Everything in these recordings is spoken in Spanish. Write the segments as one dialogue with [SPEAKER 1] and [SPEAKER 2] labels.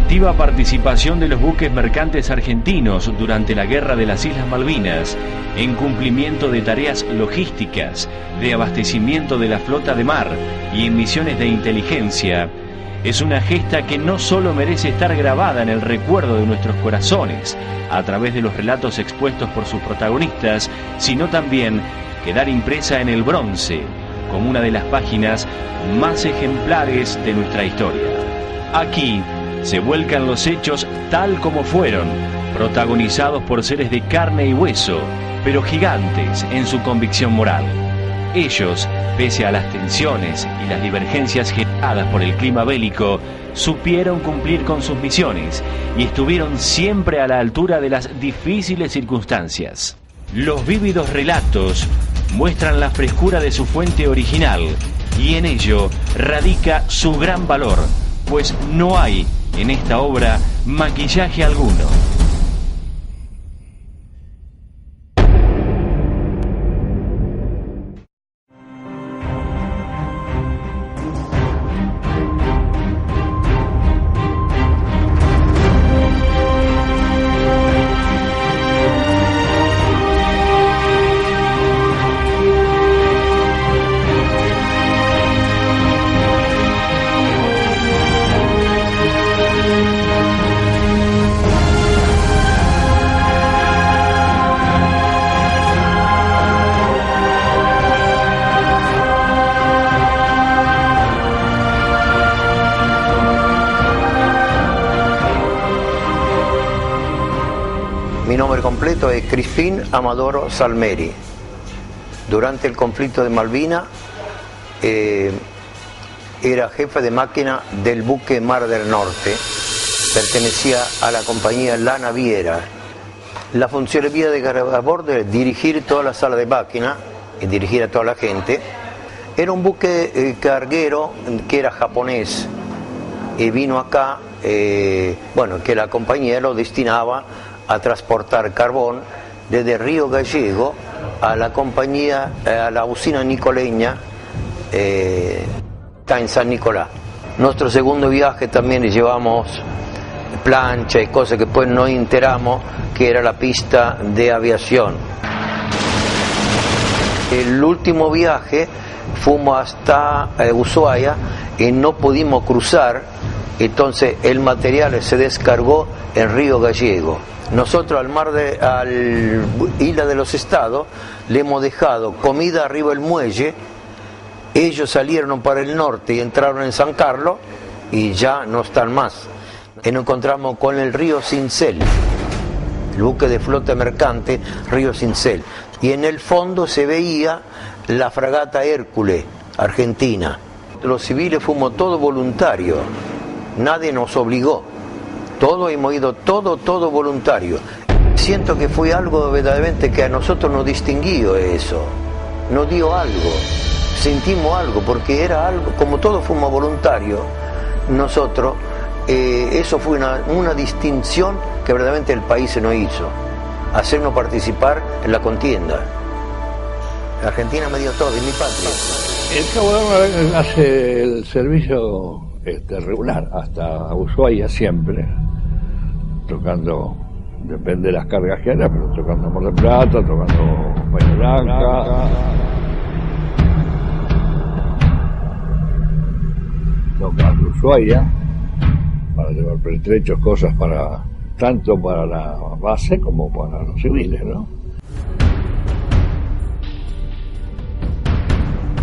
[SPEAKER 1] activa participación de los buques mercantes argentinos durante la Guerra de las Islas Malvinas, en cumplimiento de tareas logísticas, de abastecimiento de la flota de mar y en misiones de inteligencia, es una gesta que no solo merece estar grabada en el recuerdo de nuestros corazones, a través de los relatos expuestos por sus protagonistas, sino también quedar impresa en el bronce, como una de las páginas más ejemplares de nuestra historia. Aquí se vuelcan los hechos tal como fueron, protagonizados por seres de carne y hueso, pero gigantes en su convicción moral. Ellos, pese a las tensiones y las divergencias generadas por el clima bélico, supieron cumplir con sus misiones y estuvieron siempre a la altura de las difíciles circunstancias. Los vívidos relatos muestran la frescura de su fuente original y en ello radica su gran valor, pues no hay en esta obra maquillaje alguno.
[SPEAKER 2] Mi nombre completo es Crispín Amadoro Salmeri. Durante el conflicto de Malvinas era jefe de máquina del buque Mar del Norte. Pertenecía a la compañía La Naviera. La función mía de a bordo es dirigir toda la sala de máquina y dirigir a toda la gente. Era un buque carguero que era japonés y vino acá, que la compañía lo destinaba a transportar carbón desde Río Gallego a la compañía, a la usina nicoleña, está en San Nicolás. Nuestro segundo viaje también llevamos plancha y cosas que después nos enteramos que era la pista de aviación. El último viaje fuimos hasta Ushuaia y no pudimos cruzar, entonces el material se descargó en Río Gallego. Nosotros al Isla de los Estados le hemos dejado comida arriba del muelle. Ellos salieron para el norte y entraron en San Carlos y ya no están más. Y nos encontramos con el río Cincel, el buque de flota mercante Río Cincel, y en el fondo se veía la fragata Hércules, Argentina. Los civiles fuimos todos voluntarios, nadie nos obligó. Todos hemos ido, todo voluntario. Siento que fue algo verdaderamente que a nosotros nos distinguió eso, nos dio algo, sentimos algo, porque era algo, como todos fuimos voluntarios, nosotros, eso fue una distinción que verdaderamente el país se nos hizo, hacernos participar en la contienda. Argentina me dio todo, y mi patria.
[SPEAKER 3] El Cabo de Hornos hace el servicio regular hasta Ushuaia siempre, tocando, depende de las cargas que haya, pero tocando Mar del Plata, tocando Bahía Blanca, tocando Ushuaia, para llevar pertrechos, cosas para tanto para la base como para los civiles, ¿no?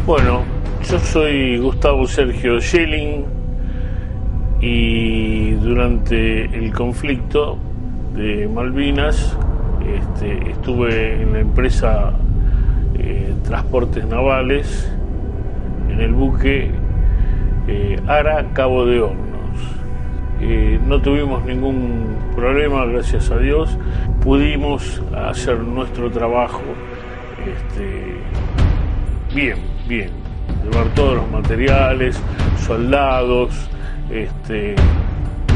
[SPEAKER 4] Bueno, yo soy Gustavo Sergio Schelling y durante el conflicto de Malvinas estuve en la empresa Transportes Navales, en el buque Ara Cabo de Hornos. No tuvimos ningún problema, gracias a Dios. Pudimos hacer nuestro trabajo bien, llevar todos los materiales, soldados,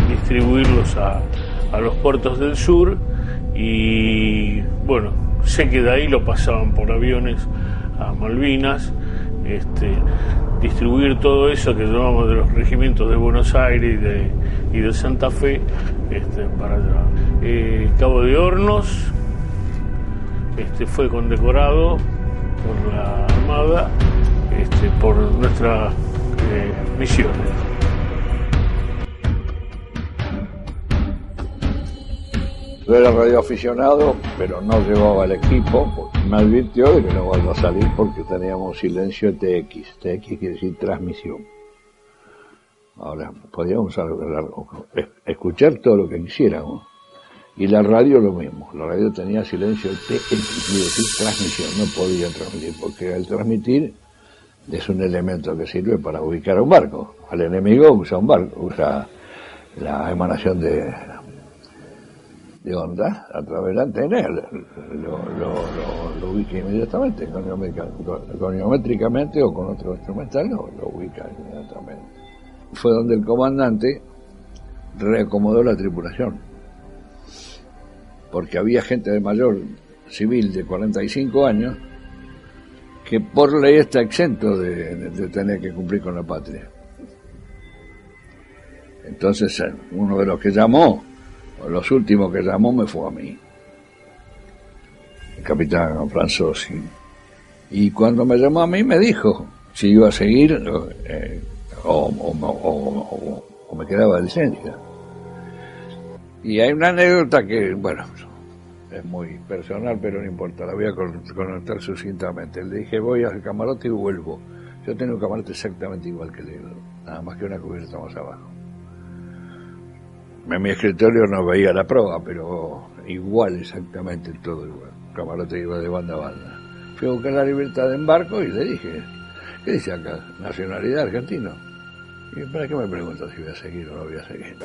[SPEAKER 4] distribuirlos a los puertos del sur, y bueno, sé que de ahí lo pasaban por aviones a Malvinas. distribuir todo eso que llamamos de los regimientos de Buenos Aires y de Santa Fe para allá. Cabo de Hornos fue condecorado por la Armada por nuestras misiones.
[SPEAKER 3] Yo era radioaficionado, pero no llevaba el equipo, porque me advirtió de que no iba a salir porque teníamos silencio TX. TX quiere decir transmisión. Ahora, podíamos escuchar todo lo que quisiéramos. Y la radio lo mismo. La radio tenía silencio TX, quiere decir transmisión. No podía transmitir, porque el transmitir es un elemento que sirve para ubicar a un barco. Al enemigo usa un barco, usa la emanación de onda a través de la antena, lo ubica inmediatamente, goniométricamente o con otro instrumental lo ubica inmediatamente. Fue donde el comandante reacomodó la tripulación, porque había gente de mayor civil de 45 años que por ley está exento de tener que cumplir con la patria. Entonces uno de los que llamó, los últimos que llamó, me fue a mí, el capitán Franzosi. Y cuando me llamó a mí me dijo si iba a seguir o me quedaba de licencia. Y hay una anécdota que, bueno, es muy personal, pero no importa, la voy a contar sucintamente. Le dije, voy al camarote y vuelvo. Yo tengo un camarote exactamente igual que el de nada más que una cubierta más abajo. En mi escritorio no veía la proa, pero igual, exactamente todo igual. El camarote iba de banda a banda. Fui a buscar la libertad de embarco y le dije, ¿qué dice acá? Nacionalidad argentino. Y ¿para qué me preguntas si voy a seguir o no voy a seguir?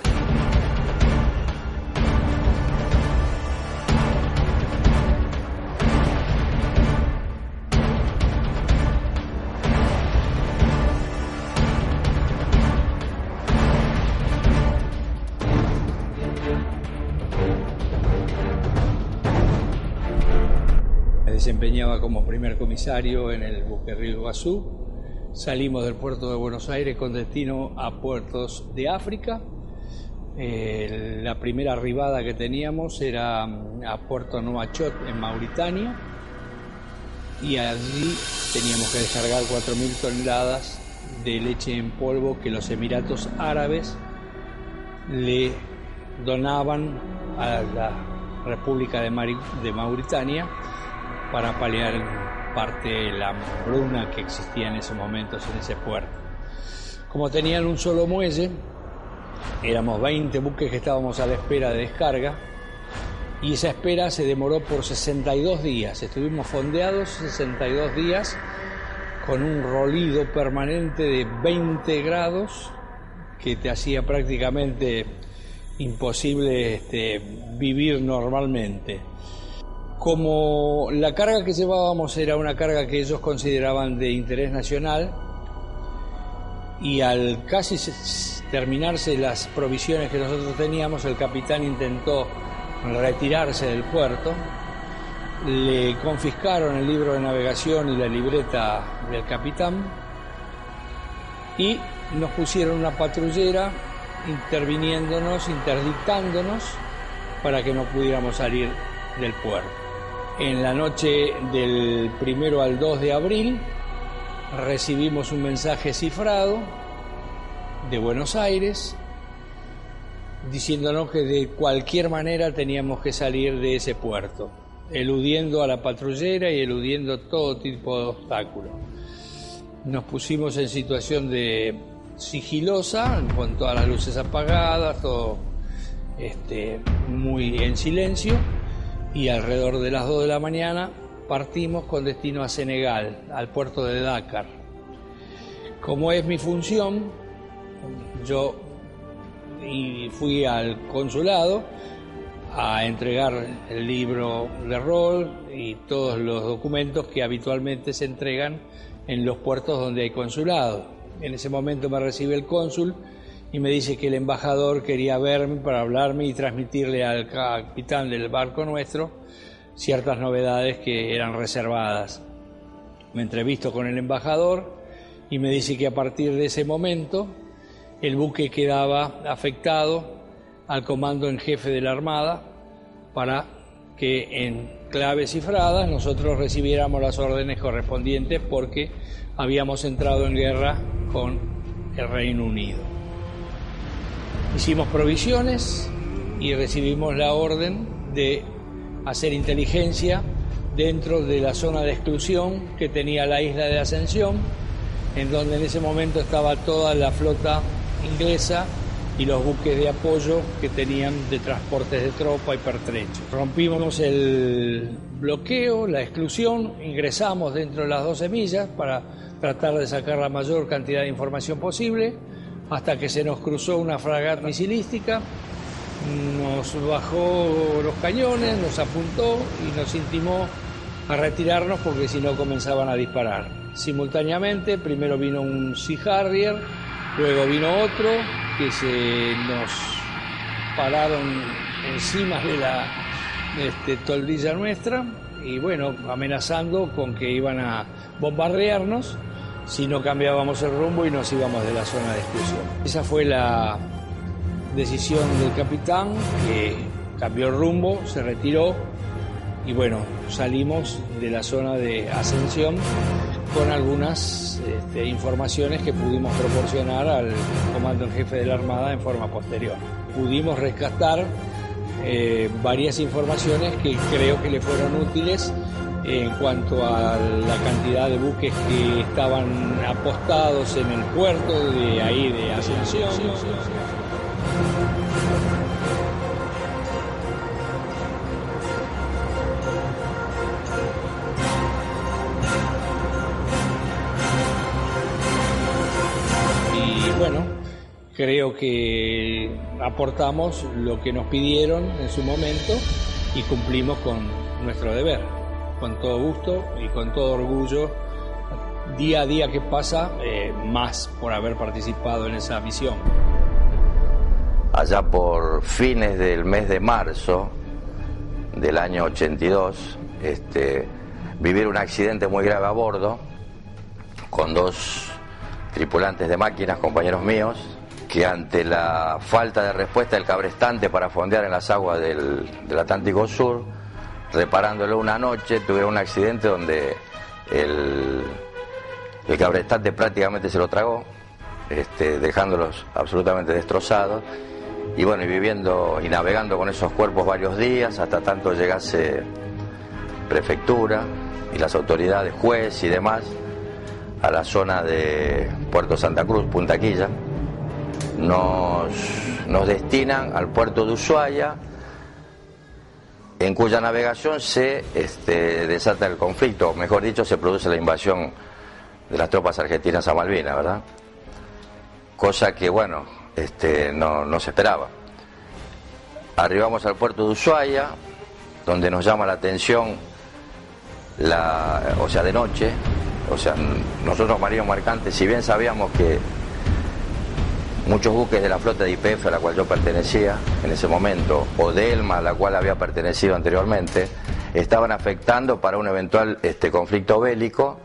[SPEAKER 5] Desempeñaba como primer comisario en el buque Río Iguazú. Salimos del puerto de Buenos Aires con destino a puertos de África. La primera arribada que teníamos era a Puerto Nouakchott en Mauritania, y allí teníamos que descargar 4.000 toneladas de leche en polvo que los Emiratos Árabes le donaban a la República de Mauritania para paliar parte de la hambruna que existía en esos momentos en ese puerto. Como tenían un solo muelle, éramos 20 buques que estábamos a la espera de descarga, y esa espera se demoró por 62 días. Estuvimos fondeados 62 días con un rolido permanente de 20 grados que te hacía prácticamente imposible vivir normalmente. Como la carga que llevábamos era una carga que ellos consideraban de interés nacional, y al casi terminarse las provisiones que nosotros teníamos, el capitán intentó retirarse del puerto. Le confiscaron el libro de navegación y la libreta del capitán y nos pusieron una patrullera interviniéndonos, interdictándonos para que no pudiéramos salir del puerto. En la noche del 1 al 2 de abril recibimos un mensaje cifrado de Buenos Aires diciéndonos que de cualquier manera teníamos que salir de ese puerto, eludiendo a la patrullera y eludiendo todo tipo de obstáculos. Nos pusimos en situación de sigilosa, con todas las luces apagadas, todo muy en silencio, y alrededor de las 2 de la mañana partimos con destino a Senegal, al puerto de Dakar. Como es mi función, yo fui al consulado a entregar el libro de rol y todos los documentos que habitualmente se entregan en los puertos donde hay consulado. En ese momento me recibe el cónsul y me dice que el embajador quería verme para hablarme y transmitirle al capitán del barco nuestro ciertas novedades que eran reservadas. Me entrevisto con el embajador y me dice que a partir de ese momento el buque quedaba afectado al comando en jefe de la Armada para que en claves cifradas nosotros recibiéramos las órdenes correspondientes porque habíamos entrado en guerra con el Reino Unido. Hicimos provisiones y recibimos la orden de hacer inteligencia dentro de la zona de exclusión que tenía la isla de Ascensión, en donde en ese momento estaba toda la flota inglesa y los buques de apoyo que tenían de transportes de tropa y pertrechos. Rompimos el bloqueo, la exclusión, ingresamos dentro de las 12 millas para tratar de sacar la mayor cantidad de información posible, hasta que se nos cruzó una fragata misilística, nos bajó los cañones, nos apuntó y nos intimó a retirarnos porque si no comenzaban a disparar. Simultáneamente, primero vino un Sea Harrier, luego vino otro que se nos pararon encima de la toldilla nuestra y bueno, amenazando con que iban a bombardearnos si no cambiábamos el rumbo y nos íbamos de la zona de exclusión. Esa fue la decisión del capitán, que cambió el rumbo, se retiró y bueno, salimos de la zona de Ascensión con algunas informaciones que pudimos proporcionar al comando en jefe de la Armada en forma posterior. Pudimos rescatar varias informaciones que creo que le fueron útiles en cuanto a la cantidad de buques que estaban apostados en el puerto de ahí de Ascensión. Y bueno, creo que aportamos lo que nos pidieron en su momento y cumplimos con nuestro deber. Con todo gusto y con todo orgullo, día a día que pasa, más por haber participado en esa misión.
[SPEAKER 2] Allá por fines del mes de marzo del año 82, vivir un accidente muy grave a bordo con 2 tripulantes de máquinas, compañeros míos, que ante la falta de respuesta del cabrestante para fondear en las aguas del Atlántico Sur, reparándolo una noche, tuvieron un accidente donde el cabrestante prácticamente se lo tragó, dejándolos absolutamente destrozados, y bueno, y viviendo y navegando con esos cuerpos varios días, hasta tanto llegase prefectura y las autoridades, juez y demás, a la zona de Puerto Santa Cruz, Punta Quilla. Nos destinan al puerto de Ushuaia, en cuya navegación se desata el conflicto, o mejor dicho, se produce la invasión de las tropas argentinas a Malvinas, ¿verdad? Cosa que, bueno, no se esperaba. Arribamos al puerto de Ushuaia, donde nos llama la atención, o sea, de noche, o sea, nosotros marinos mercantes, si bien sabíamos que muchos buques de la flota de YPF a la cual yo pertenecía en ese momento, o de ELMA a la cual había pertenecido anteriormente, estaban afectando para un eventual conflicto bélico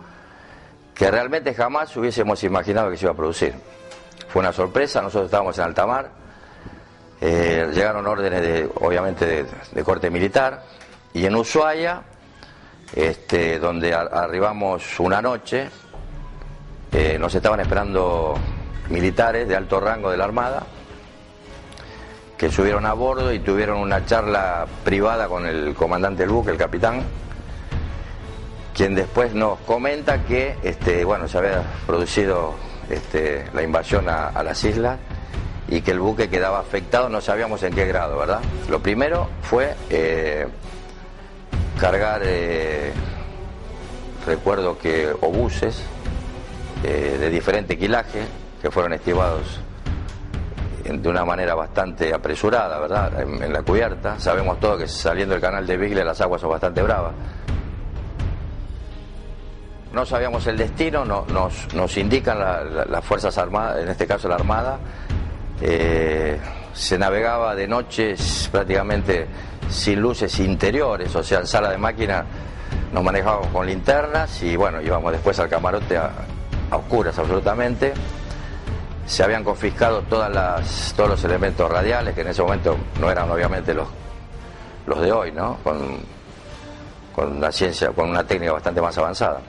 [SPEAKER 2] que realmente jamás hubiésemos imaginado que se iba a producir. Fue una sorpresa, nosotros estábamos en alta mar, llegaron órdenes obviamente de corte militar, y en Ushuaia, donde arribamos una noche, nos estaban esperando militares de alto rango de la Armada, que subieron a bordo y tuvieron una charla privada con el comandante del buque, el capitán, quien después nos comenta que bueno, se había producido la invasión a las islas y que el buque quedaba afectado, no sabíamos en qué grado, ¿verdad? Lo primero fue cargar, recuerdo que obuses de diferente quilaje, que fueron estivados de una manera bastante apresurada, ¿verdad?, en la cubierta. Sabemos todos que saliendo del canal de Beagle las aguas son bastante bravas. No sabíamos el destino, nos indican las Fuerzas Armadas, en este caso la Armada. Se navegaba de noche prácticamente sin luces interiores, o sea, en sala de máquina nos manejábamos con linternas y bueno, íbamos después al camarote a oscuras absolutamente. Se habían confiscado todos los elementos radiales, que en ese momento no eran obviamente los de hoy, ¿no? Con una ciencia, con una técnica bastante más avanzada.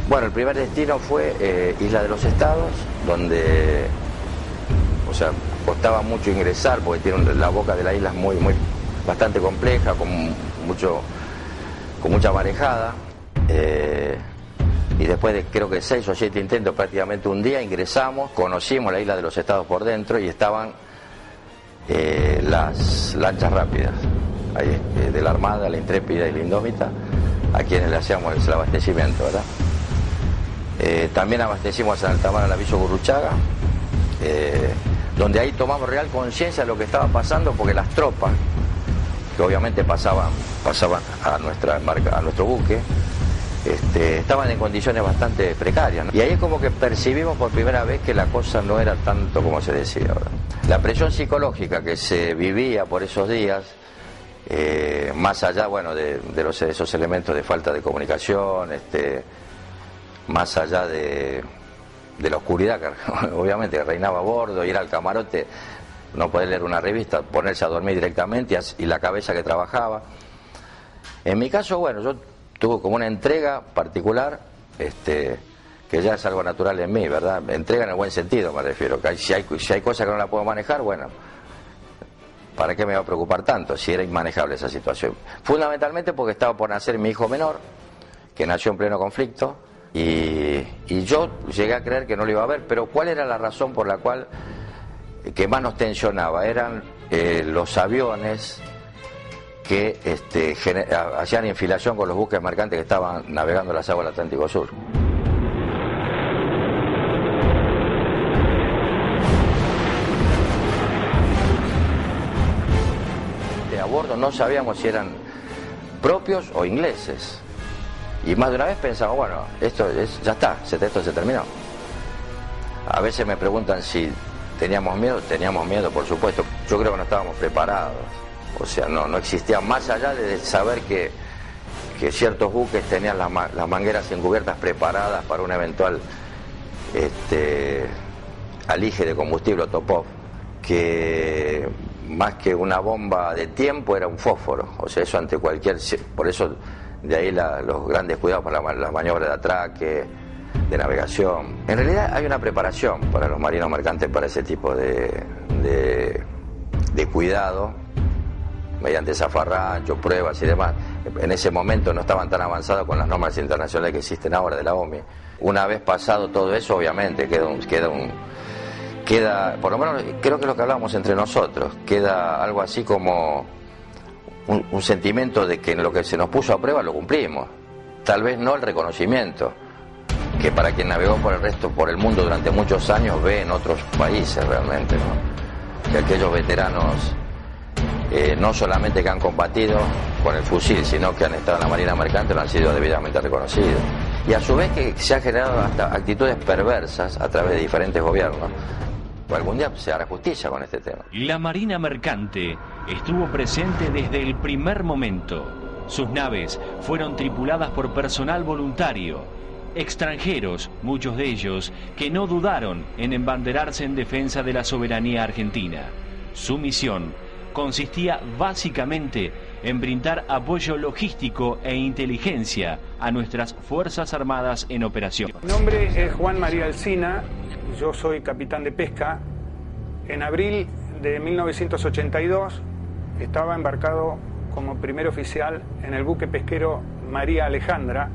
[SPEAKER 2] Bueno, el primer destino fue Isla de los Estados, donde, o sea, costaba mucho ingresar porque tiene la boca de la isla es bastante compleja, con mucha marejada. Y después de creo que 6 o 7 intentos, prácticamente un día, ingresamos, conocimos la Isla de los Estados por dentro y estaban las lanchas rápidas ahí, de la Armada, la Intrépida y la Indómita, a quienes le hacíamos el abastecimiento, ¿verdad? También abastecimos en alta mar al aviso Gurruchaga, donde ahí tomamos real conciencia de lo que estaba pasando, porque las tropas, que obviamente pasaban a nuestro buque, estaban en condiciones bastante precarias, ¿no? Y ahí es como que percibimos por primera vez que la cosa no era tanto como se decía, ¿verdad? La presión psicológica que se vivía por esos días, más allá, bueno, de esos elementos de falta de comunicación, más allá de la oscuridad que obviamente que reinaba a bordo, ir al camarote, no poder leer una revista, ponerse a dormir directamente y la cabeza que trabajaba. En mi caso, bueno, yo tuve como una entrega particular, que ya es algo natural en mí, ¿verdad? Entrega en el buen sentido, me refiero, que si hay cosas que no la puedo manejar, bueno, ¿para qué me va a preocupar tanto si era inmanejable esa situación? Fundamentalmente porque estaba por nacer mi hijo menor, que nació en pleno conflicto, y yo llegué a creer que no lo iba a ver, pero ¿cuál era la razón por la cual que más nos tensionaba? Eran los aviones que hacían infilación con los buques mercantes que estaban navegando las aguas del Atlántico Sur. A bordo no sabíamos si eran propios o ingleses. Y más de una vez pensamos, bueno, ya está, esto se terminó. A veces me preguntan si teníamos miedo, por supuesto. Yo creo que no estábamos preparados. O sea, no existía, más allá de saber que ciertos buques tenían las mangueras encubiertas preparadas para un eventual alige de combustible o top-off, que más que una bomba de tiempo era un fósforo. O sea, eso ante cualquier... Por eso de ahí los grandes cuidados para las maniobras de atraque, de navegación. En realidad hay una preparación para los marinos mercantes para ese tipo de cuidado, mediante zafarranchos, pruebas y demás. En ese momento no estaban tan avanzados con las normas internacionales que existen ahora de la OMI. Una vez pasado todo eso, obviamente queda, por lo menos creo que es lo que hablábamos entre nosotros, queda algo así como un sentimiento de que lo que se nos puso a prueba lo cumplimos. Tal vez no el reconocimiento que para quien navegó por el mundo durante muchos años ve en otros países realmente, ¿no? Que aquellos veteranos no solamente que han combatido con el fusil, sino que han estado en la marina mercante, no han sido debidamente reconocidos. Y a su vez que se han generado hasta actitudes perversas a través de diferentes gobiernos. Algún día se hará justicia con este tema.
[SPEAKER 1] La marina mercante estuvo presente desde el primer momento. Sus naves fueron tripuladas por personal voluntario, extranjeros, muchos de ellos, que no dudaron en embanderarse en defensa de la soberanía argentina. Su misión consistía básicamente en brindar apoyo logístico e inteligencia a nuestras Fuerzas Armadas en operación.
[SPEAKER 6] Mi nombre es Juan María Alsina, yo soy capitán de pesca. En abril de 1982 estaba embarcado como primer oficial en el buque pesquero María Alejandra,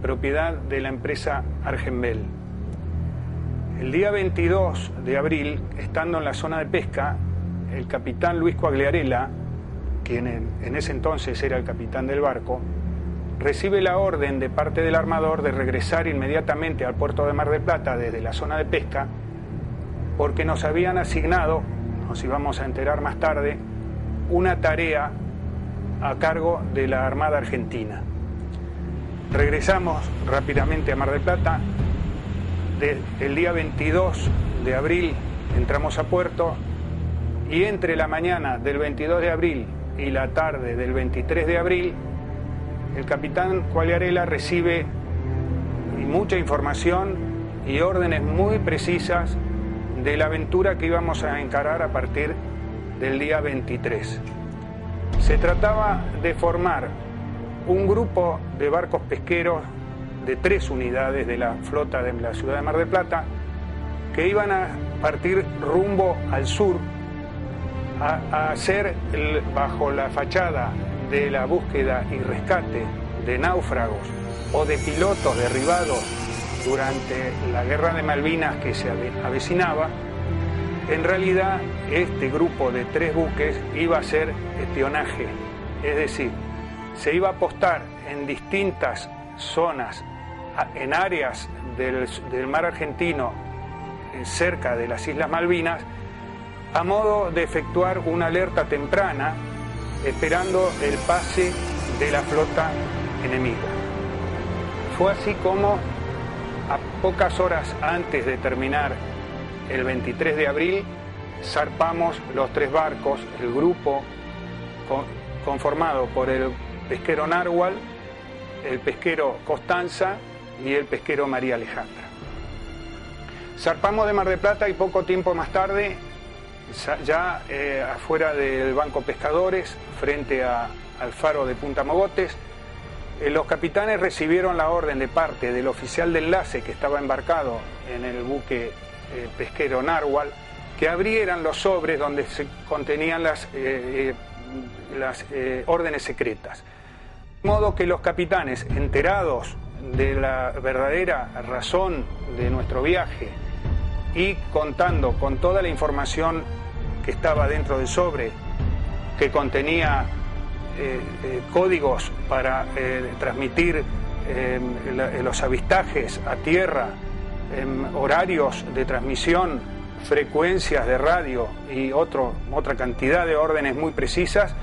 [SPEAKER 6] propiedad de la empresa Argenbel. El día 22 de abril, estando en la zona de pesca, el capitán Luis Coagliarella, quien en ese entonces era el capitán del barco, recibe la orden de parte del armador de regresar inmediatamente al puerto de Mar del Plata desde la zona de pesca, porque nos habían asignado, nos íbamos a enterar más tarde, una tarea a cargo de la Armada Argentina. Regresamos rápidamente a Mar del Plata. El día 22 de abril entramos a puerto y entre la mañana del 22 de abril y la tarde del 23 de abril, el capitán Quagliarella recibe mucha información y órdenes muy precisas de la aventura que íbamos a encarar a partir del día 23. Se trataba de formar un grupo de barcos pesqueros de 3 unidades de la flota de la ciudad de Mar del Plata que iban a partir rumbo al sur a hacer, bajo la fachada de la búsqueda y rescate de náufragos o de pilotos derribados durante la guerra de Malvinas que se avecinaba. En realidad, este grupo de 3 buques iba a hacer espionaje, es decir, se iba a apostar en distintas zonas, en áreas del mar argentino, cerca de las Islas Malvinas, a modo de efectuar una alerta temprana, esperando el pase de la flota enemiga. Fue así como, a pocas horas antes de terminar el 23 de abril, zarpamos los 3 barcos, el grupo conformado por el pesquero Narwhal, el pesquero Constanza y el pesquero María Alejandra. Zarpamos de Mar del Plata y poco tiempo más tarde, ya afuera del Banco Pescadores, frente al faro de Punta Mogotes, los capitanes recibieron la orden de parte del oficial de enlace que estaba embarcado en el buque pesquero Narwhal, que abrieran los sobres donde se contenían las órdenes secretas. De modo que los capitanes, enterados de la verdadera razón de nuestro viaje y contando con toda la información que estaba dentro del sobre, que contenía códigos para transmitir los avistajes a tierra, horarios de transmisión, frecuencias de radio y otra cantidad de órdenes muy precisas,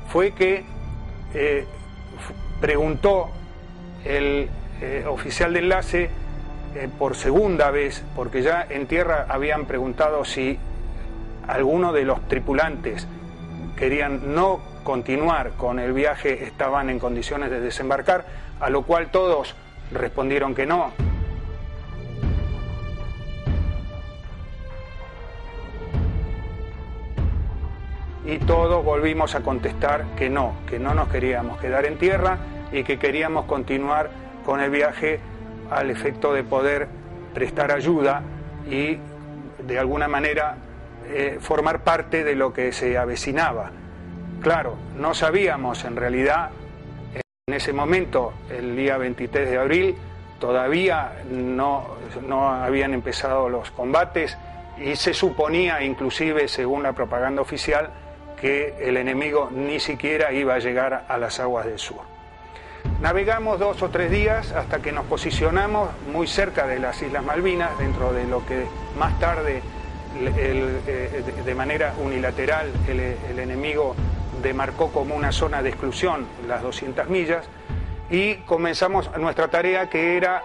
[SPEAKER 6] fue que preguntó el oficial de enlace por segunda vez, porque ya en tierra habían preguntado si alguno de los tripulantes querían no continuar con el viaje, estaban en condiciones de desembarcar, a lo cual todos respondieron que no. Y todos volvimos a contestar que no nos queríamos quedar en tierra y que queríamos continuar con el viaje al efecto de poder prestar ayuda y de alguna manera formar parte de lo que se avecinaba. Claro, no sabíamos en realidad, en ese momento, el día 23 de abril, todavía no habían empezado los combates y se suponía, inclusive según la propaganda oficial, que el enemigo ni siquiera iba a llegar a las aguas del sur. Navegamos 2 o 3 días hasta que nos posicionamos muy cerca de las Islas Malvinas, dentro de lo que más tarde, de manera unilateral, el enemigo demarcó como una zona de exclusión, las 200 millas, y comenzamos nuestra tarea, que era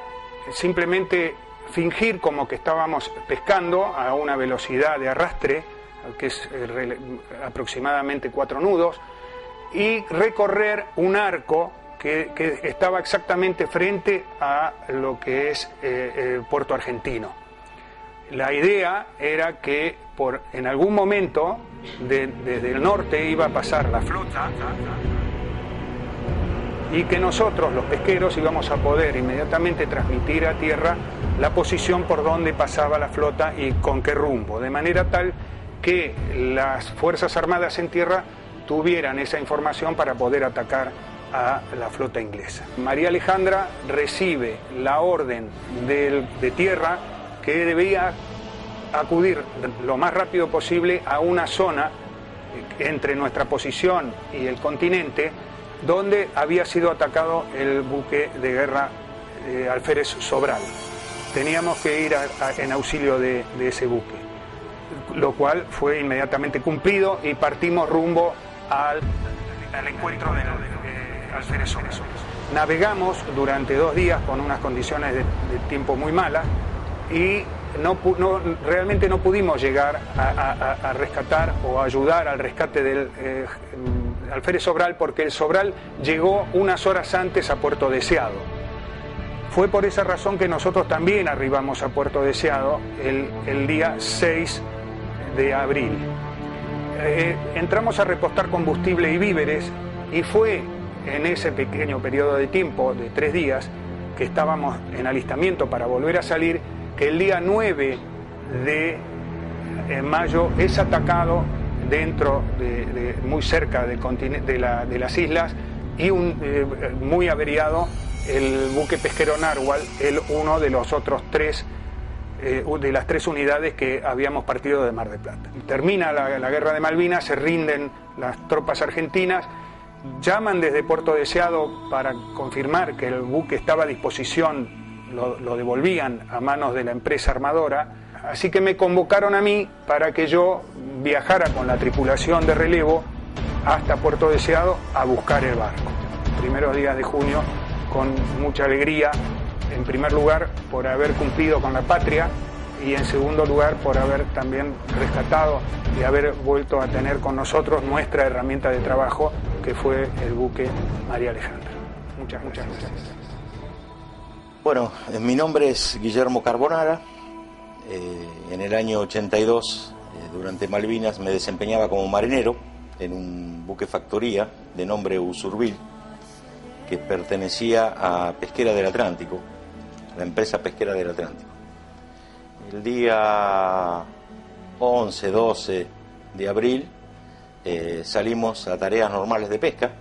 [SPEAKER 6] simplemente fingir como que estábamos pescando a una velocidad de arrastre, que es aproximadamente 4 nudos, y recorrer un arco que estaba exactamente frente a lo que es Puerto Argentino. La idea era que en algún momento desde el norte iba a pasar la flota y que nosotros, los pesqueros, íbamos a poder inmediatamente transmitir a tierra la posición por donde pasaba la flota y con qué rumbo, de manera tal que las Fuerzas Armadas en tierra tuvieran esa información para poder atacar a la flota inglesa. María Alejandra recibe la orden de tierra que debía acudir lo más rápido posible a una zona entre nuestra posición y el continente donde había sido atacado el buque de guerra Alférez Sobral. Teníamos que ir en auxilio de ese buque, lo cual fue inmediatamente cumplido y partimos rumbo al encuentro del Alférez Sobral. Navegamos durante 2 días con unas condiciones de tiempo muy malas y realmente no pudimos llegar a rescatar o ayudar al rescate del alférez Sobral porque el Sobral llegó unas horas antes a Puerto Deseado. Fue por esa razón que nosotros también arribamos a Puerto Deseado el día 6 de abril. Entramos a repostar combustible y víveres y fue en ese pequeño periodo de tiempo de 3 días que estábamos en alistamiento para volver a salir, que el día 9 de mayo es atacado dentro muy cerca de las islas y muy averiado el buque pesquero Narwhal, uno de los otros 3 de las 3 unidades que habíamos partido de Mar del Plata. Termina la guerra de Malvinas, se rinden las tropas argentinas, llaman desde Puerto Deseado para confirmar que el buque estaba a disposición, lo devolvían a manos de la empresa armadora, así que me convocaron a mí para que yo viajara con la tripulación de relevo hasta Puerto Deseado a buscar el barco. Primeros días de junio, con mucha alegría, en primer lugar por haber cumplido con la patria y en segundo lugar por haber también rescatado y haber vuelto a tener con nosotros nuestra herramienta de trabajo, que fue el buque María Alejandra. Muchas gracias.
[SPEAKER 7] Bueno, mi nombre es Guillermo Carbonara. En el año 82, durante Malvinas, me desempeñaba como marinero en un buque factoría de nombre Usurbil, que pertenecía a Pesquera del Atlántico, la empresa Pesquera del Atlántico. El día 11, 12 de abril salimos a tareas normales de pesca.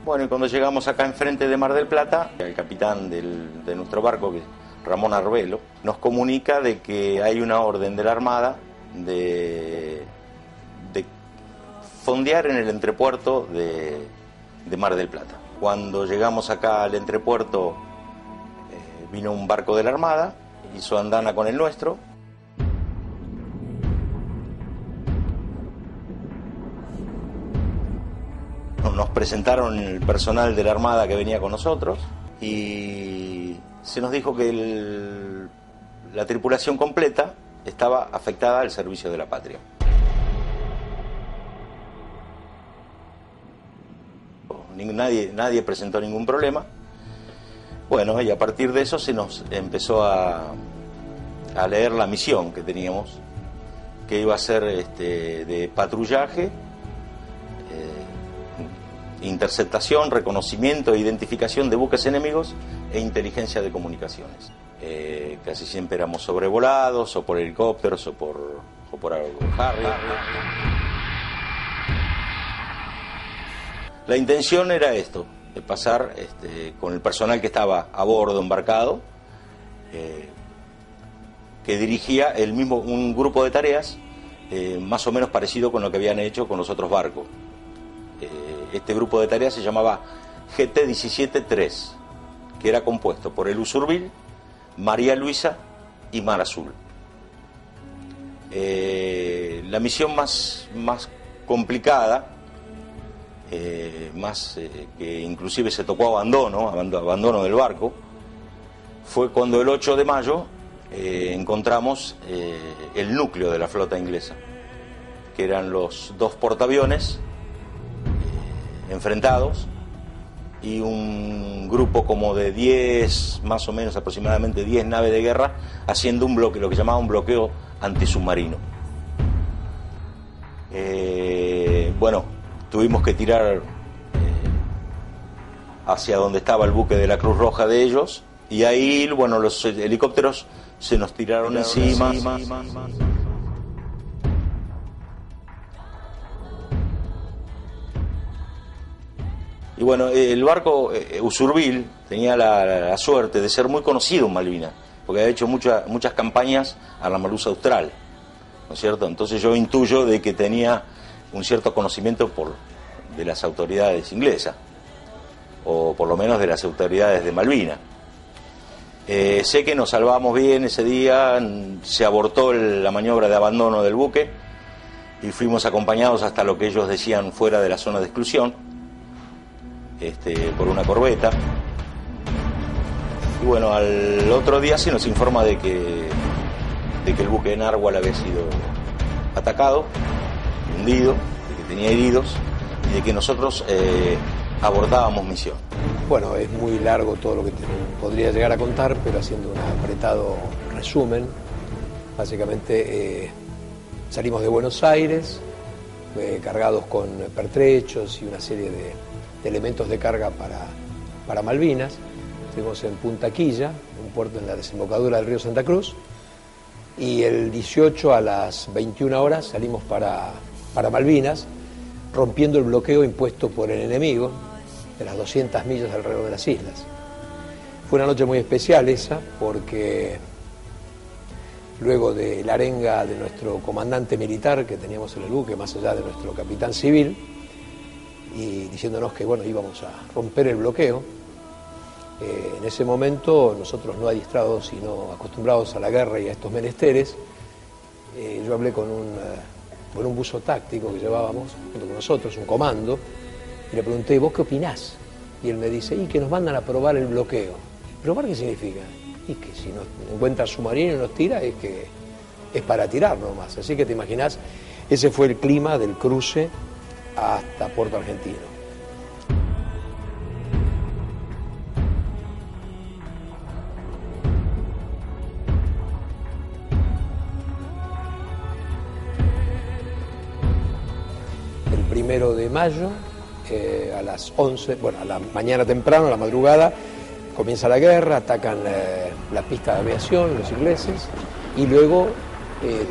[SPEAKER 7] Bueno, y cuando llegamos acá enfrente de Mar del Plata, el capitán de nuestro barco, que es Ramón Arbelo, nos comunica de que hay una orden de la Armada de fondear en el entrepuerto de Mar del Plata. Cuando llegamos acá al entrepuerto, vino un barco de la Armada, hizo andana con el nuestro. Nos presentaron el personal de la Armada que venía con nosotros y se nos dijo que la tripulación completa estaba afectada al servicio de la patria. Nadie presentó ningún problema. Bueno, y a partir de eso se nos empezó a leer la misión que teníamos, que iba a ser de patrullaje, interceptación, reconocimiento e identificación de buques enemigos e inteligencia de comunicaciones. Casi siempre éramos sobrevolados, o por helicópteros, o por Harry. La intención era esto, de pasar con el personal que estaba a bordo embarcado, que dirigía un grupo de tareas más o menos parecido con lo que habían hecho con los otros barcos. Este grupo de tareas se llamaba GT-17-3, que era compuesto por el Usurbil, María Luisa y Mar Azul. La misión más complicada, que inclusive se tocó abandono del barco, fue cuando el 8 de mayo encontramos el núcleo de la flota inglesa, que eran los 2 portaaviones enfrentados y un grupo como de 10, más o menos aproximadamente 10 naves de guerra haciendo un bloqueo, lo que llamaba un bloqueo antisubmarino. Bueno, tuvimos que tirar hacia donde estaba el buque de la Cruz Roja de ellos, y ahí, bueno, los helicópteros se nos tiraron encima. Y bueno, el barco Usurbil tenía la suerte de ser muy conocido en Malvinas, porque había hecho muchas campañas a la Merluza Austral, ¿no es cierto? Entonces yo intuyo de que tenía un cierto conocimiento de las autoridades inglesas, o por lo menos de las autoridades de Malvinas. Sé que nos salvamos bien ese día, se abortó la maniobra de abandono del buque y fuimos acompañados hasta lo que ellos decían fuera de la zona de exclusión, por una corbeta. Y bueno, al otro día se nos informa de que el buque de Narwhal había sido atacado, hundido, de que tenía heridos, y de que nosotros abordábamos misión.
[SPEAKER 8] Bueno, es muy largo todo lo que te podría llegar a contar, pero haciendo un apretado resumen, básicamente salimos de Buenos Aires, cargados con pertrechos y una serie de elementos de carga para Malvinas. Estuvimos en Punta Quilla, un puerto en la desembocadura del río Santa Cruz, y el 18 a las 21 horas salimos para Malvinas, rompiendo el bloqueo impuesto por el enemigo de las 200 millas alrededor de las islas. Fue una noche muy especial esa, porque luego de la arenga de nuestro comandante militar que teníamos en el buque, más allá de nuestro capitán civil, y diciéndonos que bueno, íbamos a romper el bloqueo, en ese momento nosotros, no adiestrados sino acostumbrados a la guerra y a estos menesteres, yo hablé con un buzo táctico que llevábamos junto con nosotros, un comando, y le pregunté, ¿vos qué opinás? Y él me dice, y que nos mandan a probar el bloqueo. ¿Probar qué significa? Y que si nos encuentra submarino y nos tira, es que es para tirar nomás. Así que te imaginás, ese fue el clima del cruce hasta Puerto Argentino. El 1 de mayo, a las 11, bueno, a la mañana temprano, a la madrugada, comienza la guerra, atacan la pista de aviación, los ingleses, y luego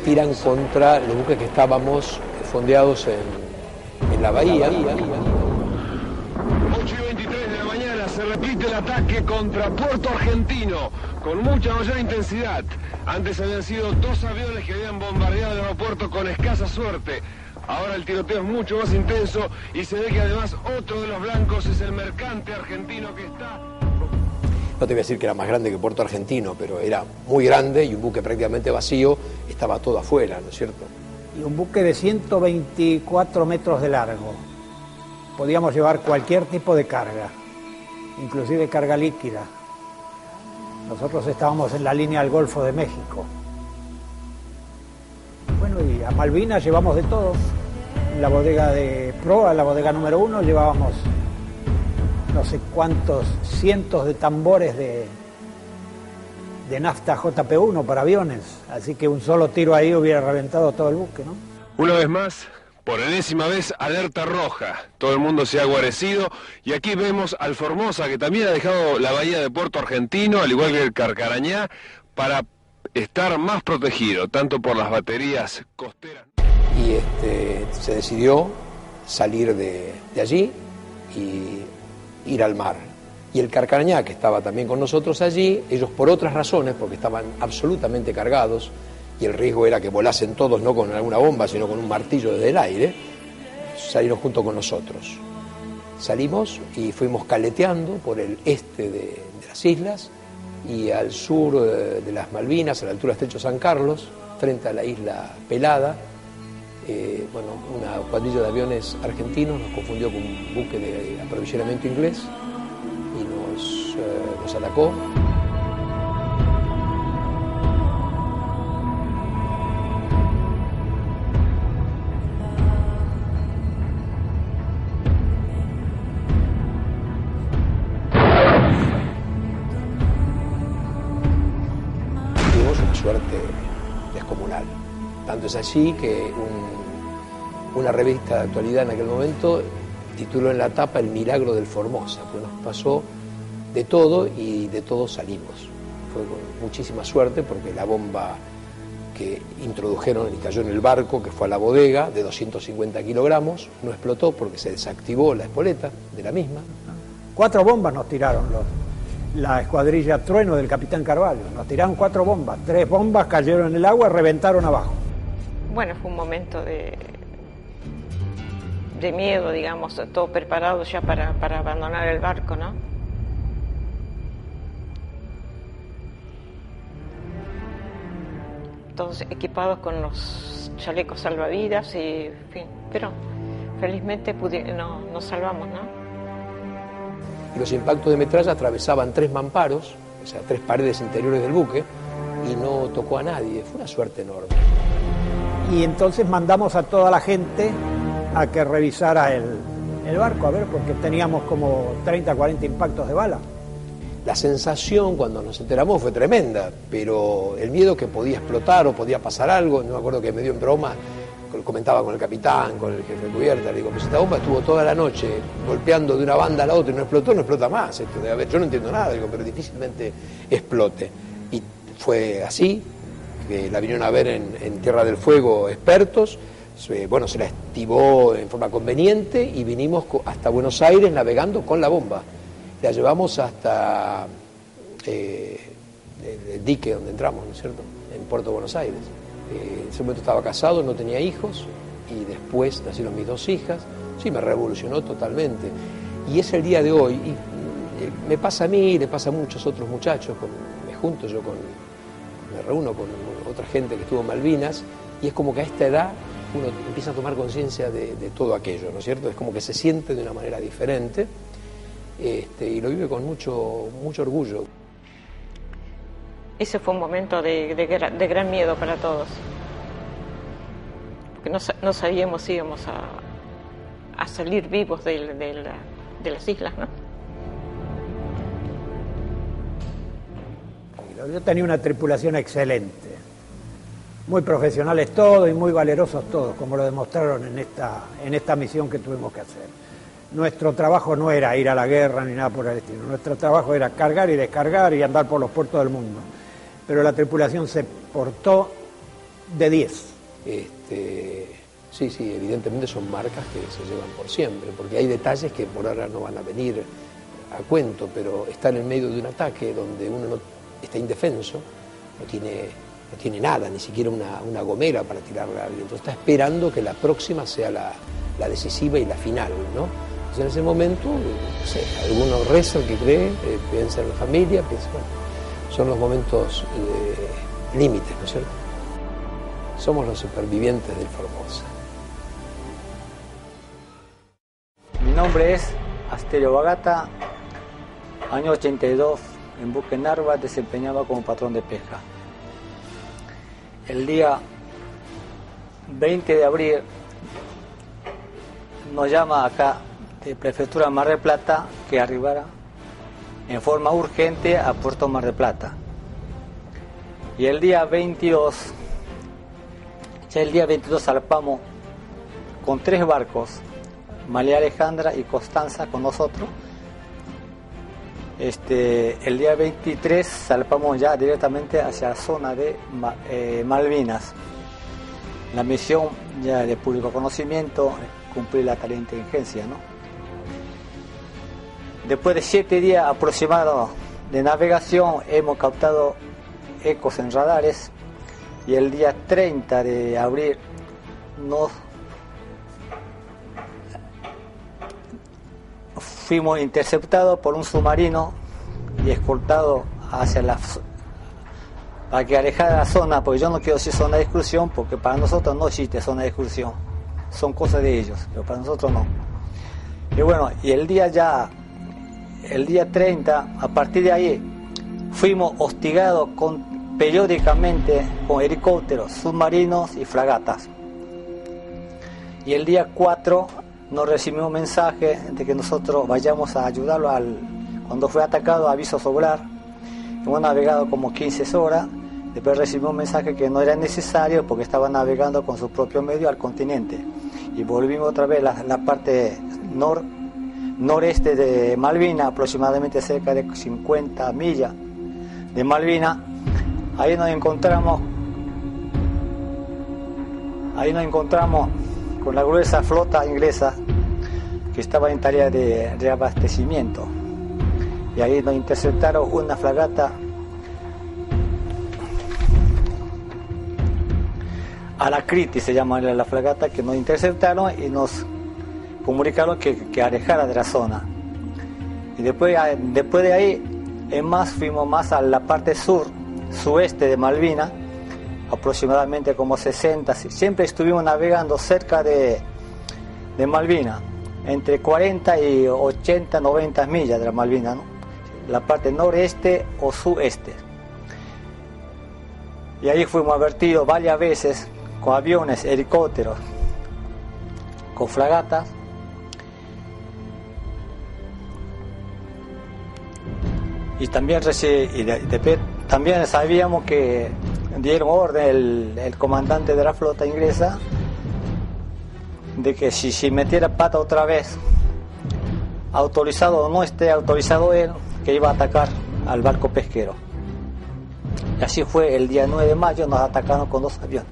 [SPEAKER 8] tiran contra los buques que estábamos fondeados en la bahía.
[SPEAKER 9] 8:23 de la mañana se repite el ataque contra Puerto Argentino con mucha mayor intensidad. Antes habían sido 2 aviones que habían bombardeado el aeropuerto con escasa suerte. Ahora el tiroteo es mucho más intenso y se ve que además otro de los blancos es el mercante argentino que está...
[SPEAKER 8] No te voy a decir que era más grande que Puerto Argentino, pero era muy grande y un buque prácticamente vacío, estaba todo afuera, ¿no es cierto?
[SPEAKER 10] Y un buque de 124 metros de largo. Podíamos llevar cualquier tipo de carga, inclusive carga líquida. Nosotros estábamos en la línea del Golfo de México. Bueno, y a Malvinas llevamos de todo. En la bodega de proa, la bodega número 1, llevábamos no sé cuántos cientos de tambores de nafta JP1 para aviones. Así que un solo tiro ahí hubiera reventado todo el buque, ¿no?
[SPEAKER 9] Una vez más, por enésima vez, alerta roja. Todo el mundo se ha guarecido y aquí vemos al Formosa, que también ha dejado la bahía de Puerto Argentino, al igual que el Carcarañá, para estar más protegido, tanto por las baterías costeras.
[SPEAKER 8] Y se decidió salir de allí y ir al mar. Y el Carcarañá, que estaba también con nosotros allí, ellos por otras razones, porque estaban absolutamente cargados, y el riesgo era que volasen todos, no con alguna bomba, sino con un martillo desde el aire, salieron junto con nosotros. Salimos y fuimos caleteando por el este de las islas, y al sur de las Malvinas, a la altura del Estrecho San Carlos, frente a la isla Pelada, una cuadrilla de aviones argentinos nos confundió con un buque de aprovisionamiento inglés y nos atacó. Tuvimos una suerte descomunal. Tanto es así que una revista de actualidad en aquel momento tituló en la tapa El milagro del Formosa, pues nos pasó de todo y de todo salimos. Fue con muchísima suerte porque la bomba que introdujeron y cayó en el barco, que fue a la bodega, de 250 kilogramos, no explotó porque se desactivó la espoleta de la misma.
[SPEAKER 10] 4 bombas nos tiraron la escuadrilla Trueno del capitán Carvalho. Nos tiraron 4 bombas. 3 bombas cayeron en el agua y reventaron abajo.
[SPEAKER 11] Bueno, fue un momento de miedo, digamos, todo preparado ya para abandonar el barco, ¿no? Todos equipados con los chalecos salvavidas y, en fin, pero felizmente nos salvamos, ¿no?
[SPEAKER 8] Y los impactos de metralla atravesaban 3 mamparos, o sea, 3 paredes interiores del buque, y no tocó a nadie. Fue una suerte enorme.
[SPEAKER 10] Y entonces mandamos a toda la gente a que revisara el barco, a ver, porque teníamos como 30, 40 impactos de bala.
[SPEAKER 8] La sensación cuando nos enteramos fue tremenda, pero el miedo que podía explotar o podía pasar algo, no me acuerdo que me dio en broma, comentaba con el capitán, con el jefe de cubierta, le digo, pues esta bomba estuvo toda la noche golpeando de una banda a la otra y no explota más. Esto debe haber, yo no entiendo nada, digo, pero difícilmente explote. Y fue así, que la vinieron a ver en Tierra del Fuego expertos, bueno, se la estivó en forma conveniente y vinimos hasta Buenos Aires navegando con la bomba. La llevamos hasta el dique donde entramos, ¿no es cierto?, en Puerto Buenos Aires. En ese momento estaba casado, no tenía hijos, y después nacieron mis 2 hijas. Sí, me revolucionó totalmente. Y es el día de hoy, y me pasa a mí, le pasa a muchos otros muchachos, me reúno con otra gente que estuvo en Malvinas, y es como que a esta edad uno empieza a tomar conciencia de todo aquello, ¿no es cierto? Es como que se siente de una manera diferente, y lo vive con mucho orgullo.
[SPEAKER 11] Ese fue un momento de gran miedo para todos, porque no sabíamos si íbamos a salir vivos de las islas, ¿no?
[SPEAKER 10] Yo tenía una tripulación excelente, muy profesionales todos y muy valerosos todos, como lo demostraron en esta misión que tuvimos que hacer. Nuestro trabajo no era ir a la guerra ni nada por el estilo, nuestro trabajo era cargar y descargar y andar por los puertos del mundo. Pero la tripulación se portó de 10.
[SPEAKER 8] Sí, evidentemente son marcas que se llevan por siempre, porque hay detalles que por ahora no van a venir a cuento, pero estar en medio de un ataque donde uno no está indefenso, no tiene nada, ni siquiera una gomera para tirarle a alguien. Entonces está esperando que la próxima sea la decisiva y la final, ¿no? Entonces en ese momento, no sé, algunos rezan que cree, piensan en la familia, piensan, bueno, son los momentos límites, ¿no es cierto? Somos los supervivientes del Formosa.
[SPEAKER 12] Mi nombre es Asterio Bagata, año 82, en buque Narva, desempeñaba como patrón de pesca. El día 20 de abril nos llama acá de Prefectura de Mar del Plata que arribara en forma urgente a Puerto Mar del Plata. Y el día 22 zarpamos con 3 barcos, María Alejandra y Constanza con nosotros. El día 23 zarpamos ya directamente hacia la zona de Malvinas. La misión ya de público conocimiento, cumplir la tarea de inteligencia, ¿no? Después de 7 días aproximados de navegación hemos captado ecos en radares y el día 30 de abril nos fuimos interceptados por un submarino y escoltados para que alejara la zona, porque yo no quiero decir zona de excursión, porque para nosotros no existe zona de excursión, son cosas de ellos, pero para nosotros no. Y bueno, y el día 30, a partir de ahí, fuimos hostigados periódicamente con helicópteros, submarinos y fragatas. Y el día 4 nos recibimos un mensaje de que nosotros vayamos a ayudarlo cuando fue atacado aviso solar. Hemos navegado como 15 horas, después recibimos un mensaje que no era necesario porque estaba navegando con su propio medio al continente. Y volvimos otra vez a la parte noreste de Malvinas, aproximadamente cerca de 50 millas de Malvinas. Ahí nos encontramos con la gruesa flota inglesa que estaba en tarea de reabastecimiento. Y ahí nos interceptaron una fragata Alacrity, se llama la fragata, que nos interceptaron y nos comunicaron que alejara de la zona. Y después de ahí, fuimos más a la parte sueste de Malvinas, aproximadamente como 60, siempre estuvimos navegando cerca de Malvinas, entre 40 y 80, 90 millas de la Malvinas, ¿no? La parte noreste o sudeste. Y ahí fuimos advertidos varias veces con aviones, helicópteros, con fragatas, Y también después también sabíamos que dieron orden el comandante de la flota inglesa de que si metiera pata otra vez, autorizado o no esté autorizado él, que iba a atacar al barco pesquero. Y así fue, el día 9 de mayo nos atacaron con 2 aviones.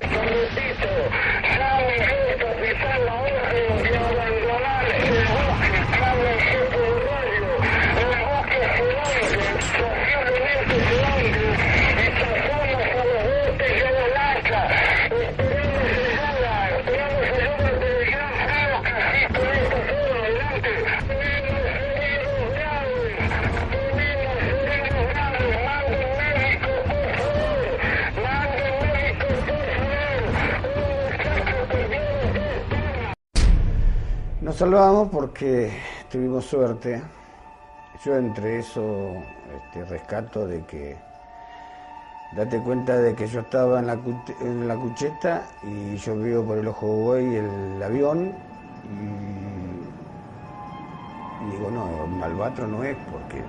[SPEAKER 13] Nos salvamos porque tuvimos suerte. Yo entre eso rescato de que date cuenta de que yo estaba en la cucheta y yo veo por el ojo buey el avión y digo, no, un albatros no es, porque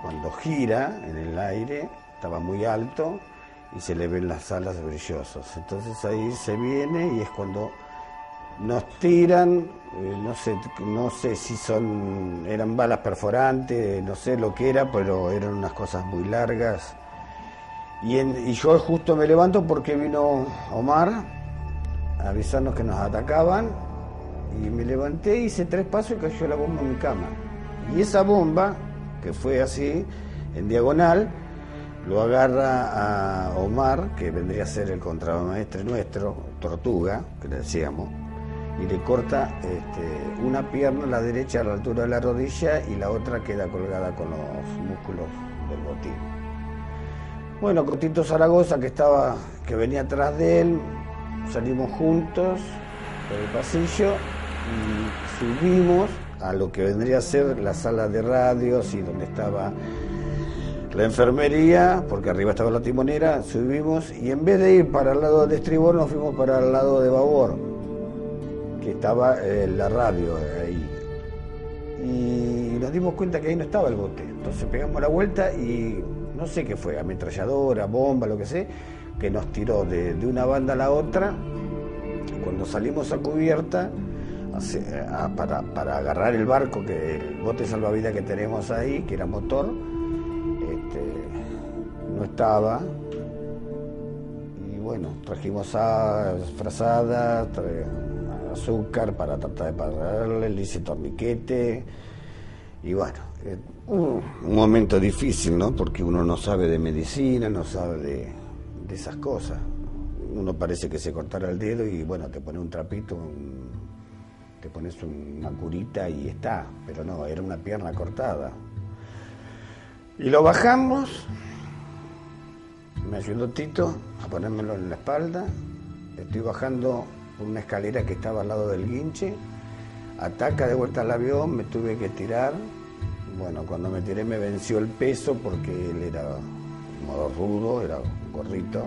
[SPEAKER 13] cuando gira en el aire estaba muy alto y se le ven las alas brillosas. Entonces ahí se viene y es cuando nos tiran, no sé si eran balas perforantes, no sé lo que era, pero eran unas cosas muy largas. Y yo justo me levanto porque vino Omar a avisarnos que nos atacaban, y me levanté, hice 3 pasos y cayó la bomba en mi cama. Y esa bomba, que fue así, en diagonal, lo agarra a Omar, que vendría a ser el contramaestre nuestro, Tortuga, que le decíamos, y le corta una pierna, la derecha a la altura de la rodilla, y la otra queda colgada con los músculos del botín. Bueno, Cotito Zaragoza, que venía atrás de él, salimos juntos por el pasillo y subimos a lo que vendría a ser la sala de radios y donde estaba la enfermería, porque arriba estaba la timonera. Subimos y en vez de ir para el lado de estribor nos fuimos para el lado de babor, que estaba la radio ahí, y nos dimos cuenta que ahí no estaba el bote. Entonces pegamos la vuelta y no sé qué fue, ametralladora, bomba, lo que sé, que nos tiró de una banda a la otra. Cuando salimos a cubierta para agarrar el barco, que el bote salvavidas que tenemos ahí, que era motor, no estaba. Y bueno, trajimos frazada, azúcar para tratar de pararle, le hice torniquete. Y bueno, un momento difícil, ¿no? Porque uno no sabe de medicina, no sabe de esas cosas. Uno parece que se cortara el dedo y bueno, te pone un trapito, te pones una curita y está. Pero no, era una pierna cortada. Y lo bajamos, me ayudó Tito a ponérmelo en la espalda. Estoy bajando por una escalera que estaba al lado del guinche. Ataca de vuelta al avión, me tuve que tirar. Bueno, cuando me tiré me venció el peso porque él era modo rudo, era gordito.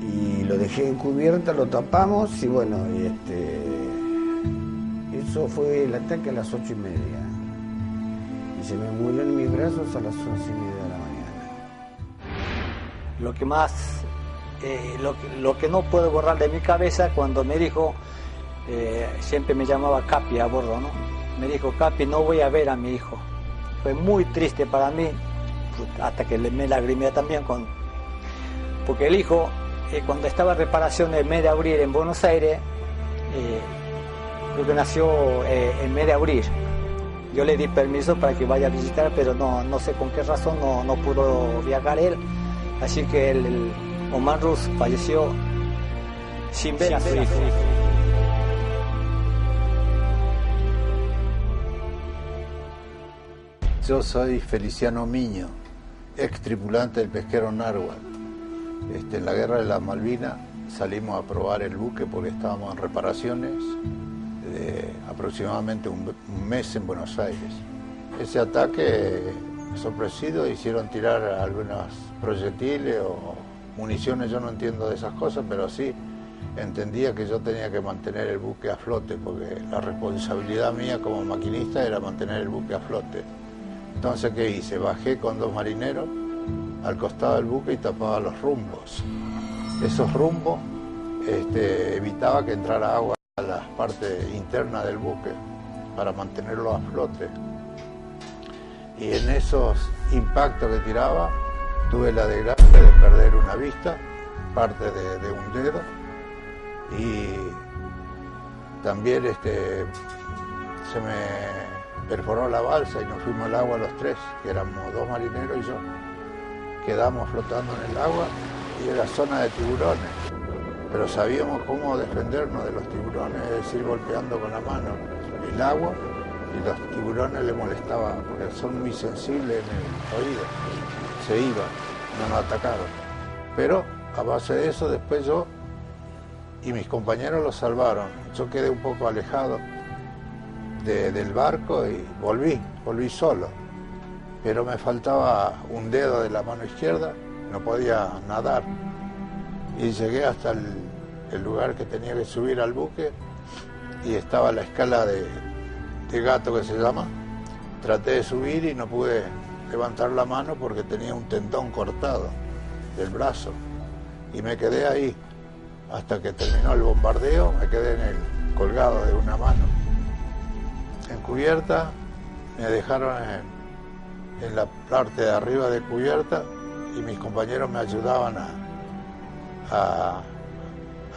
[SPEAKER 13] Y lo dejé en cubierta, lo tapamos y bueno, eso fue el ataque a las 8:30. Y se me murió en mis brazos a las 11:30 de la mañana.
[SPEAKER 12] Lo que más, lo que no puedo borrar de mi cabeza, cuando me dijo, siempre me llamaba Capi a bordo, ¿no? Me dijo, Capi, no voy a ver a mi hijo. Fue muy triste para mí, hasta que me lagrimé también, porque el hijo, cuando estaba en reparación el mes de abril en Buenos Aires, creo que nació en mes de abril. Yo le di permiso para que vaya a visitar, pero no sé con qué razón no pudo viajar él. Así que el Omar Rus falleció sin ver a su hijo.
[SPEAKER 14] Yo soy Feliciano Miño, ex tripulante del pesquero Narwhal. En la guerra de las Malvinas salimos a probar el buque porque estábamos en reparaciones de aproximadamente un mes en Buenos Aires. Ese ataque sorpresivo hicieron tirar algunos proyectiles o municiones, yo no entiendo de esas cosas, pero sí entendía que yo tenía que mantener el buque a flote, porque la responsabilidad mía como maquinista era mantener el buque a flote. Entonces, ¿qué hice? Bajé con 2 marineros al costado del buque y tapaba los rumbos. Esos rumbos evitaba que entrara agua a la parte interna del buque para mantenerlo a flote. Y en esos impactos que tiraba, tuve la desgracia de perder una vista, parte de un dedo, y también se me perforó la balsa y nos fuimos al agua los 3, que éramos 2 marineros y yo. Quedamos flotando en el agua y era zona de tiburones, pero sabíamos cómo defendernos de los tiburones, es decir, golpeando con la mano el agua, y los tiburones les molestaba porque son muy sensibles en el oído, se iban, no nos atacaron. Pero a base de eso después yo y mis compañeros los salvaron. Yo quedé un poco alejado del barco y volví solo, pero me faltaba un dedo de la mano izquierda, no podía nadar, y llegué hasta el lugar que tenía que subir al buque y estaba la escala de gato que se llama. Traté de subir y no pude levantar la mano porque tenía un tendón cortado del brazo y me quedé ahí hasta que terminó el bombardeo. Me quedé colgado de una mano en cubierta, me dejaron en la parte de arriba de cubierta y mis compañeros me ayudaban a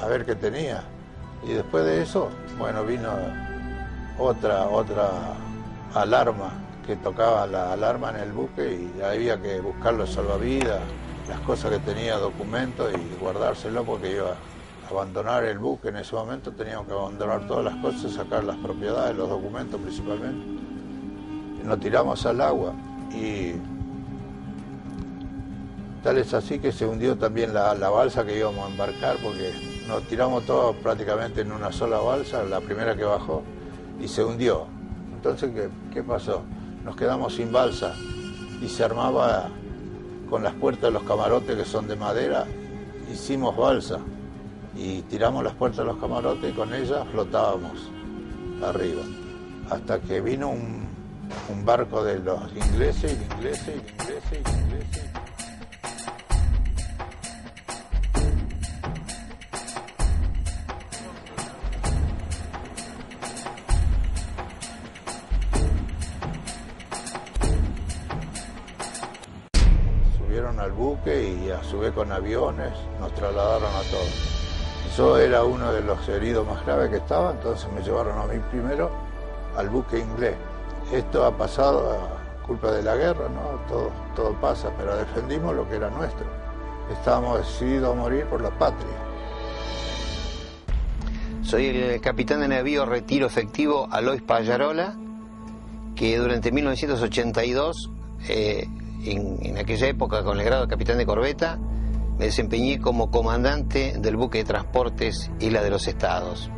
[SPEAKER 14] ver qué tenía. Y después de eso, bueno, vino otra alarma, que tocaba la alarma en el buque y había que buscar los salvavidas, las cosas que tenía, documentos, y guardárselo porque iba a abandonar el buque. En ese momento teníamos que abandonar todas las cosas, sacar las propiedades, los documentos principalmente. Y nos tiramos al agua y tal es así que se hundió también la balsa que íbamos a embarcar, porque nos tiramos todos prácticamente en una sola balsa, la primera que bajó, y se hundió. Entonces, ¿qué pasó? Nos quedamos sin balsa y se armaba con las puertas de los camarotes, que son de madera, hicimos balsa y tiramos las puertas de los camarotes y con ellas flotábamos arriba, hasta que vino un barco de los ingleses. Subieron al buque y a su vez con aviones nos trasladaron a todos. Yo era uno de los heridos más graves que estaba, entonces me llevaron a mí primero al buque inglés. Esto ha pasado a culpa de la guerra, ¿no? Todo pasa, pero defendimos lo que era nuestro. Estábamos decididos a morir por la patria.
[SPEAKER 2] Soy el capitán de navío retiro efectivo Alois Pallarola, que durante 1982, en aquella época con el grado de capitán de corbeta, me desempeñé como comandante del buque de transportes Isla de los Estados.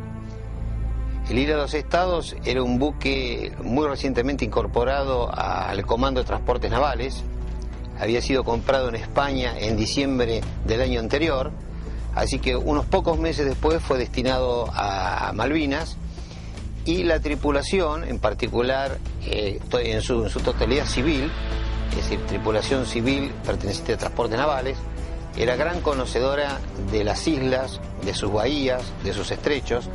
[SPEAKER 2] El Isla de los Estados era un buque muy recientemente incorporado al Comando de Transportes Navales. Había sido comprado en España en diciembre del año anterior, así que unos pocos meses después fue destinado a Malvinas, y la tripulación, en particular en su totalidad civil, es decir, tripulación civil perteneciente a Transportes Navales, era gran conocedora de las islas, de sus bahías, de sus estrechos,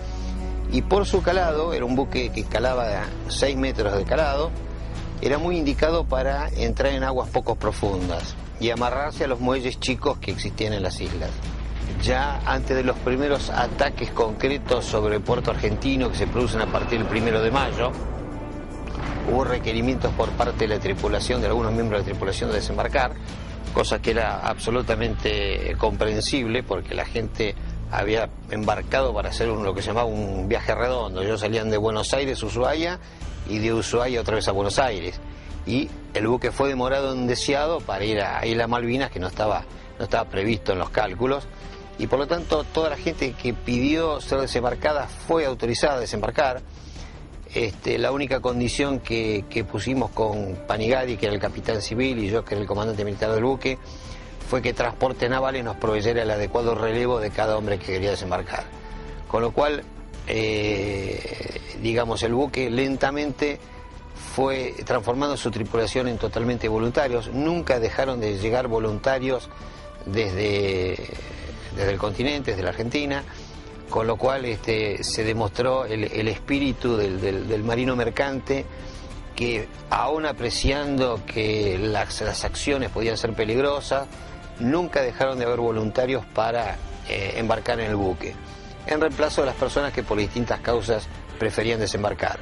[SPEAKER 2] y por su calado, era un buque que calaba 6 metros de calado, era muy indicado para entrar en aguas poco profundas y amarrarse a los muelles chicos que existían en las islas. Ya antes de los primeros ataques concretos sobre el puerto argentino, que se producen a partir del 1 de mayo, hubo requerimientos por parte de la tripulación, de algunos miembros de la tripulación, de desembarcar, cosa que era absolutamente comprensible porque la gente había embarcado para hacer lo que se llamaba un viaje redondo. Ellos salían de Buenos Aires a Ushuaia y de Ushuaia otra vez a Buenos Aires, y el buque fue demorado en deseado para ir a Isla Malvinas, que no estaba previsto en los cálculos, y por lo tanto toda la gente que pidió ser desembarcada fue autorizada a desembarcar. La única condición que pusimos con Panigadi, que era el capitán civil, y yo, que era el comandante militar del buque, fue que Transportes Navales nos proveyera el adecuado relevo de cada hombre que quería desembarcar. Con lo cual, digamos, el buque lentamente fue transformando su tripulación en totalmente voluntarios. Nunca dejaron de llegar voluntarios desde el continente, desde la Argentina, con lo cual se demostró el espíritu del marino mercante, que aún apreciando que las acciones podían ser peligrosas, nunca dejaron de haber voluntarios para embarcar en el buque, en reemplazo de las personas que por distintas causas preferían desembarcar.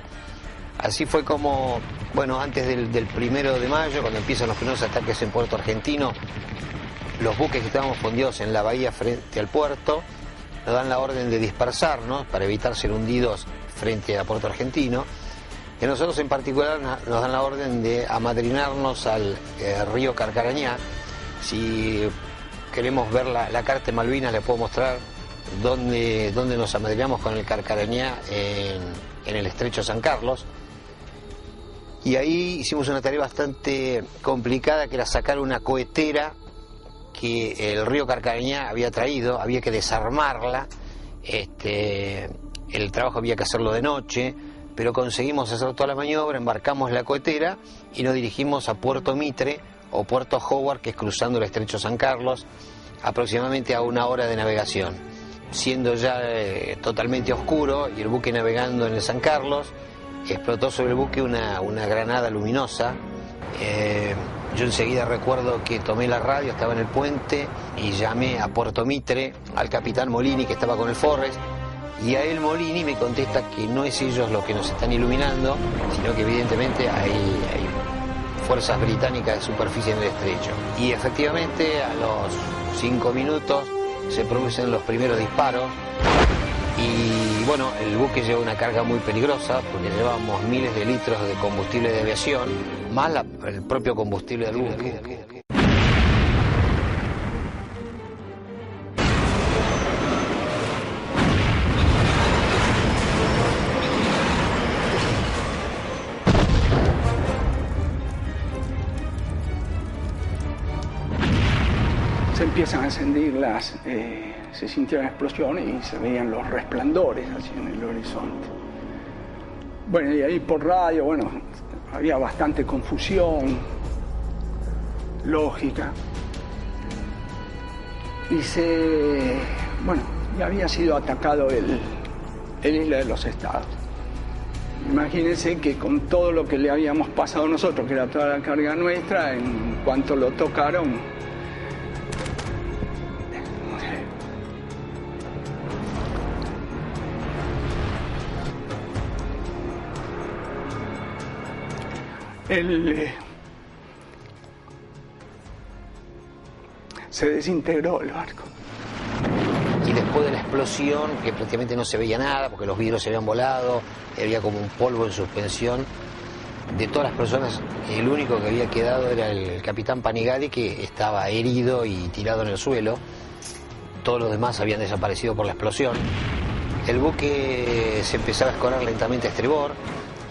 [SPEAKER 2] Así fue como, bueno, antes del 1 de mayo, cuando empiezan los primeros ataques en Puerto Argentino, los buques que estábamos fondeados en la bahía frente al puerto nos dan la orden de dispersarnos para evitar ser hundidos frente a Puerto Argentino. Y nosotros en particular nos dan la orden de amadrinarnos al río Carcarañá. Si queremos ver la carta de Malvinas, les puedo mostrar dónde nos amadrinamos con el Carcarañá en el estrecho San Carlos. Y ahí hicimos una tarea bastante complicada, que era sacar una cohetera que el río Carcarañá había traído. Había que desarmarla, el trabajo había que hacerlo de noche, pero conseguimos hacer toda la maniobra, embarcamos la cohetera y nos dirigimos a Puerto Mitre o Puerto Howard, que es cruzando el estrecho San Carlos, aproximadamente a 1 hora de navegación. Siendo ya totalmente oscuro y el buque navegando en el San Carlos, explotó sobre el buque una granada luminosa. Yo enseguida recuerdo que tomé la radio, estaba en el puente y llamé a Puerto Mitre al capitán Molini, que estaba con el Forrest, y a él Molini me contesta que no es ellos los que nos están iluminando, sino que evidentemente hay fuerzas británicas de superficie en el estrecho. Y efectivamente a los 5 minutos se producen los primeros disparos. Y bueno, el buque lleva una carga muy peligrosa, porque llevábamos miles de litros de combustible de aviación, más el propio combustible del buque.
[SPEAKER 6] Se empiezan a encendir se sintieron explosiones y se veían los resplandores así en el horizonte. Bueno, y ahí por radio, bueno, había bastante confusión lógica. Y ya había sido atacado el Isla de los Estados. Imagínense que con todo lo que le habíamos pasado nosotros, que era toda la carga nuestra, en cuanto lo tocaron, se desintegró el barco.
[SPEAKER 2] Y después de la explosión, que prácticamente no se veía nada, porque los vidrios se habían volado, había como un polvo en suspensión, de todas las personas, el único que había quedado era el capitán Panigale, que estaba herido y tirado en el suelo. Todos los demás habían desaparecido por la explosión. El buque se empezaba a escorar lentamente a estribor,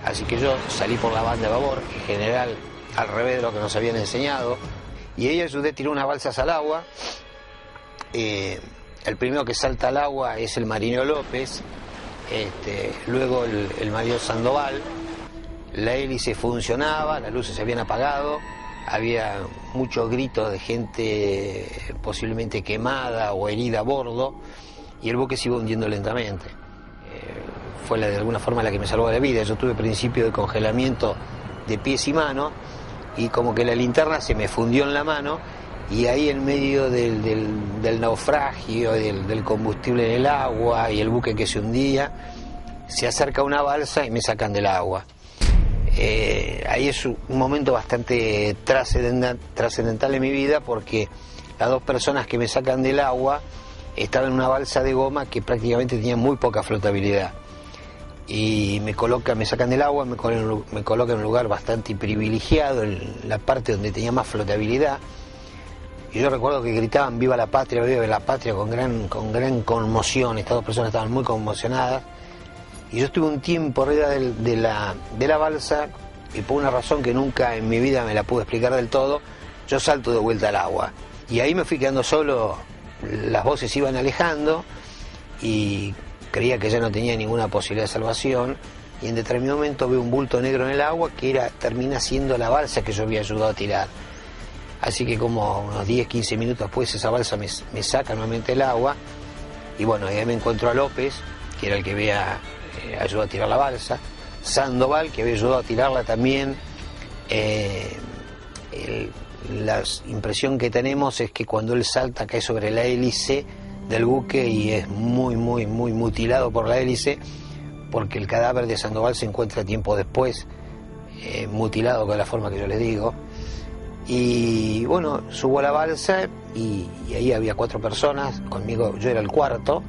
[SPEAKER 2] así que yo salí por la banda de babor, en general al revés de lo que nos habían enseñado, y ahí ayudé a tirar unas balsas al agua. El primero que salta al agua es el marinero López, luego el marinero Sandoval. La hélice funcionaba, las luces se habían apagado, había muchos gritos de gente posiblemente quemada o herida a bordo, y el buque se iba hundiendo lentamente. Fue de alguna forma la que me salvó la vida. Yo tuve principio de congelamiento de pies y manos, y como que la linterna se me fundió en la mano, y ahí en medio del naufragio, del combustible en el agua y el buque que se hundía, se acerca una balsa y me sacan del agua. Ahí es un momento bastante trascendental en mi vida, porque las dos personas que me sacan del agua estaban en una balsa de goma que prácticamente tenía muy poca flotabilidad. Y me sacan del agua, me colocan en un lugar bastante privilegiado, en la parte donde tenía más flotabilidad. Y yo recuerdo que gritaban viva la patria, con gran conmoción. Estas dos personas estaban muy conmocionadas. Y yo estuve un tiempo arriba de la balsa, y por una razón que nunca en mi vida me la pude explicar del todo, yo salto de vuelta al agua. Y ahí me fui quedando solo, las voces iban alejando, y creía que ya no tenía ninguna posibilidad de salvación. y en determinado momento veo un bulto negro en el agua que termina siendo la balsa que yo había ayudado a tirar. Así que como unos 10-15 minutos después esa balsa me saca nuevamente el agua, y bueno, ahí me encuentro a López, que era el que había ayudado a tirar la balsa, Sandoval, que había ayudado a tirarla también. La impresión que tenemos es que cuando él salta cae sobre la hélice del buque y es muy mutilado por la hélice, porque el cadáver de Sandoval se encuentra tiempo después, mutilado de la forma que yo les digo. Y bueno, subo a la balsa y ahí había 4 personas, conmigo yo era el cuarto,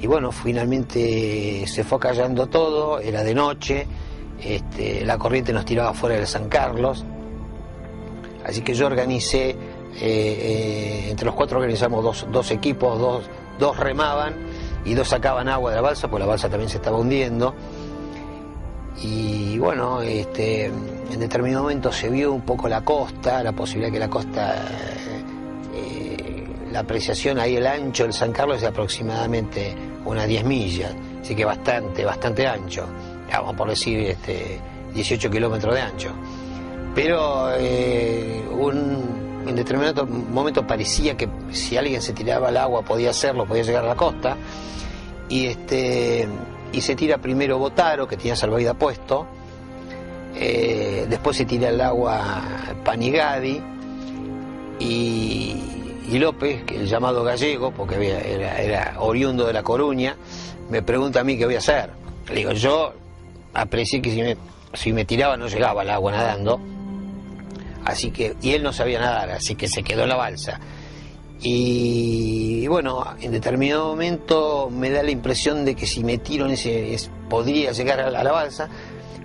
[SPEAKER 2] y bueno, finalmente se fue acallando todo, era de noche, la corriente nos tiraba fuera de San Carlos, así que yo organicé, entre los 4 organizamos dos equipos, dos remaban y 2 sacaban agua de la balsa, porque la balsa también se estaba hundiendo. Y bueno, en determinado momento se vio un poco la costa, la posibilidad que la costa, la apreciación ahí, el ancho del San Carlos es de aproximadamente unas 10 millas, así que bastante ancho, vamos por decir 18 kilómetros de ancho. Pero en determinado momento parecía que si alguien se tiraba al agua podía hacerlo, podía llegar a la costa, y se tira primero Botaro, que tenía salvavidas puesto, después se tira al agua Panigadi y López, que el llamado Gallego, porque era oriundo de La Coruña, me pregunta a mí qué voy a hacer. Le digo, yo aprecié que si me tiraba no llegaba al agua nadando, y él no sabía nadar, así que se quedó en la balsa. Y bueno, en determinado momento me da la impresión de que si me tiro podría llegar a la balsa,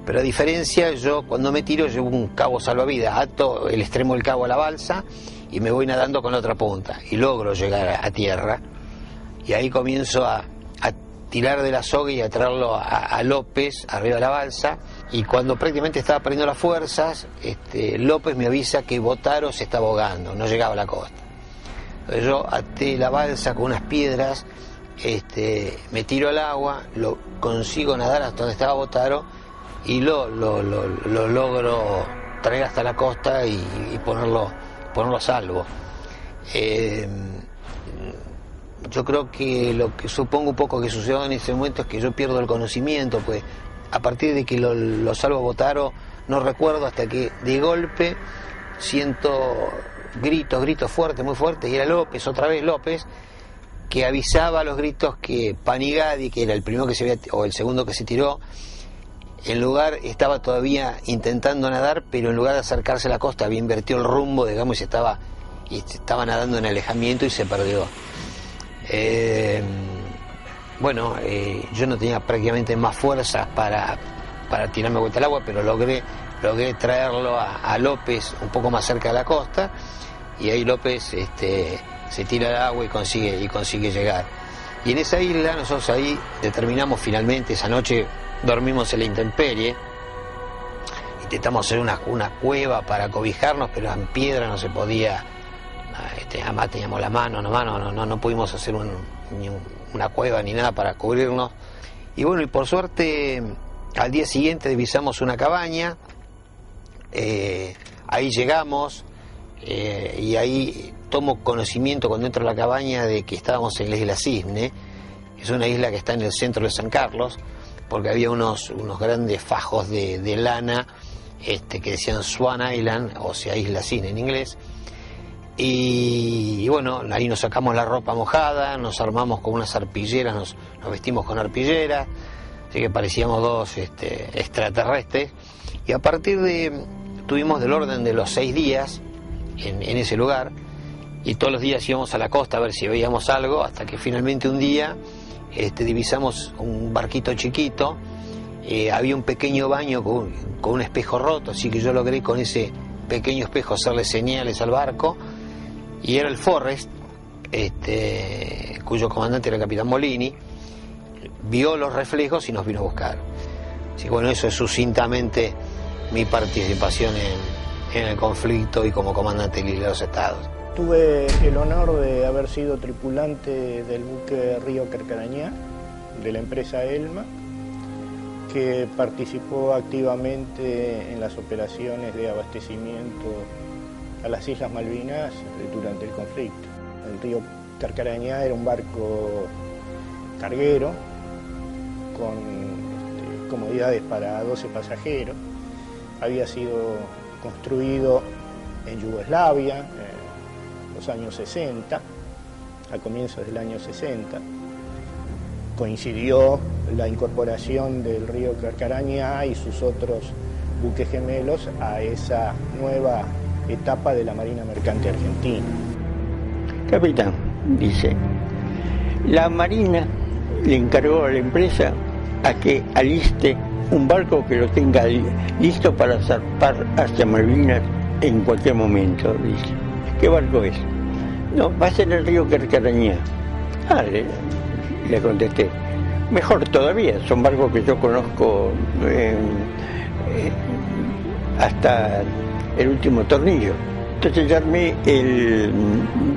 [SPEAKER 2] pero a diferencia, yo cuando me tiro llevo un cabo salvavidas, ato el extremo del cabo a la balsa y me voy nadando con la otra punta y logro llegar a tierra, y ahí comienzo a tirar de la soga y a traerlo a López arriba de la balsa, y cuando prácticamente estaba perdiendo las fuerzas, López me avisa que Botaro se estaba ahogando, no llegaba a la costa. Yo até la balsa con unas piedras, me tiro al agua, lo consigo nadar hasta donde estaba Botaro y lo logro traer hasta la costa y ponerlo a salvo. Yo creo que lo que supongo un poco que sucedió en ese momento es que yo pierdo el conocimiento, pues a partir de que lo salvo a Botaro no recuerdo hasta que de golpe siento gritos fuertes, muy fuertes, y era López, otra vez López, que avisaba a los gritos que Panigadi, que era el primero que se había, o el segundo que se tiró, estaba todavía intentando nadar, pero en lugar de acercarse a la costa había invertido el rumbo, digamos, y estaba nadando en alejamiento y se perdió. Yo no tenía prácticamente más fuerzas para tirarme vuelta al agua, pero logré traerlo a López un poco más cerca de la costa, y ahí López se tira al agua y consigue llegar. Y en esa isla nosotros ahí determinamos finalmente, esa noche dormimos en la intemperie, intentamos hacer una cueva para cobijarnos, pero en piedra no se podía, además teníamos la mano, no pudimos hacer una cueva ni nada para cubrirnos. Y bueno, y por suerte al día siguiente divisamos una cabaña, ahí llegamos, y ahí tomo conocimiento cuando entro a la cabaña de que estábamos en la isla Cisne. Es una isla que está en el centro de San Carlos, porque había unos grandes fajos de lana que decían Swan Island, o sea, Isla Cisne en inglés. Y bueno, ahí nos sacamos la ropa mojada, nos armamos con unas arpilleras, nos vestimos con arpilleras, así que parecíamos 2 extraterrestres. Y a partir tuvimos del orden de los 6 días en ese lugar, y todos los días íbamos a la costa a ver si veíamos algo, hasta que finalmente un día divisamos un barquito chiquito, había un pequeño baño con un espejo roto, así que yo logré con ese pequeño espejo hacerle señales al barco, y era el Forrest, cuyo comandante era el capitán Molini, vio los reflejos y nos vino a buscar. Así que bueno, eso es sucintamente mi participación en el conflicto y como comandante de los Estados.
[SPEAKER 15] Tuve el honor de haber sido tripulante del buque Río Carcarañá, de la empresa Elma, que participó activamente en las operaciones de abastecimiento a las Islas Malvinas durante el conflicto. El río Carcarañá era un barco carguero con comodidades para 12 pasajeros. Había sido construido en Yugoslavia en los años 60, a comienzos del año 60. Coincidió la incorporación del río Carcarañá y sus otros buques gemelos a esa nueva etapa de la Marina Mercante Argentina.
[SPEAKER 16] Capitán, dice, la Marina le encargó a la empresa a que aliste un barco que lo tenga listo para zarpar hacia Malvinas en cualquier momento, dice. ¿Qué barco es? No, va a ser el río Carcarañá. Ah, le contesté. Mejor todavía, son barcos que yo conozco hasta el último tornillo. Entonces yo armé el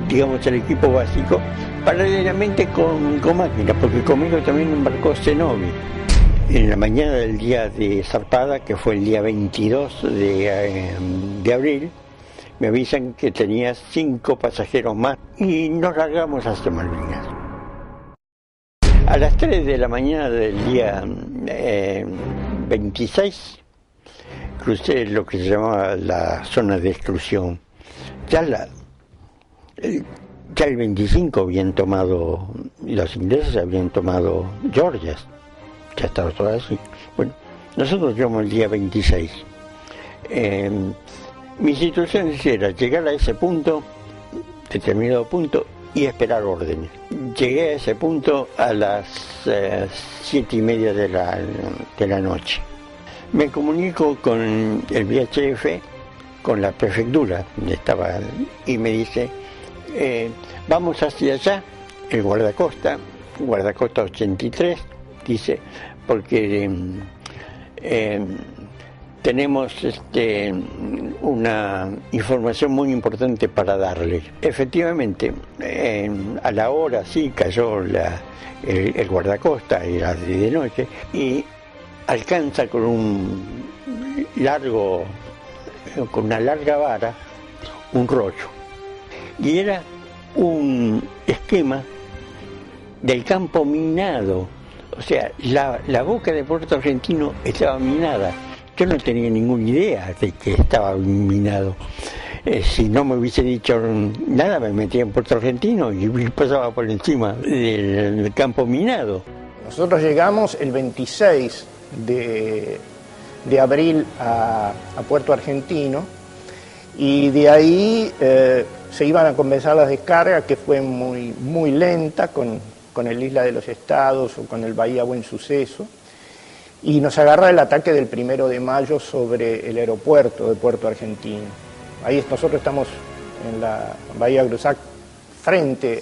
[SPEAKER 16] equipo básico paralelamente con máquinas, porque conmigo también embarcó Zenobi. En la mañana del día de zarpada, que fue el día 22 de abril, me avisan que tenía 5 pasajeros más y nos largamos hacia Malvinas. A las 3 de la mañana del día 26 crucé lo que se llamaba la zona de exclusión. Ya el 25 habían tomado, los ingleses habían tomado Georgias, ya estaba todo así. Bueno, nosotros llegamos el día 26. Mi situación era llegar a ese punto, determinado punto, y esperar órdenes. Llegué a ese punto a las 7:30 de la noche. Me comunico con el VHF, con la prefectura donde estaba, y me dice, vamos hacia allá, el guardacosta 83, dice, porque tenemos una información muy importante para darle. Efectivamente, a la hora sí cayó el guardacosta, era de noche, y alcanza con una larga vara un rollo. Y era un esquema del campo minado. O sea, la boca de Puerto Argentino estaba minada. Yo no tenía ninguna idea de que estaba minado. Si no me hubiese dicho nada, me metía en Puerto Argentino y pasaba por encima del campo minado.
[SPEAKER 15] Nosotros llegamos el 26 de abril a Puerto Argentino, y de ahí se iban a comenzar las descargas, que fue muy lenta con el Isla de los Estados o con el Bahía Buen Suceso, y nos agarra el ataque del 1 de mayo sobre el aeropuerto de Puerto Argentino. Ahí nosotros estamos en la Bahía Grusac, frente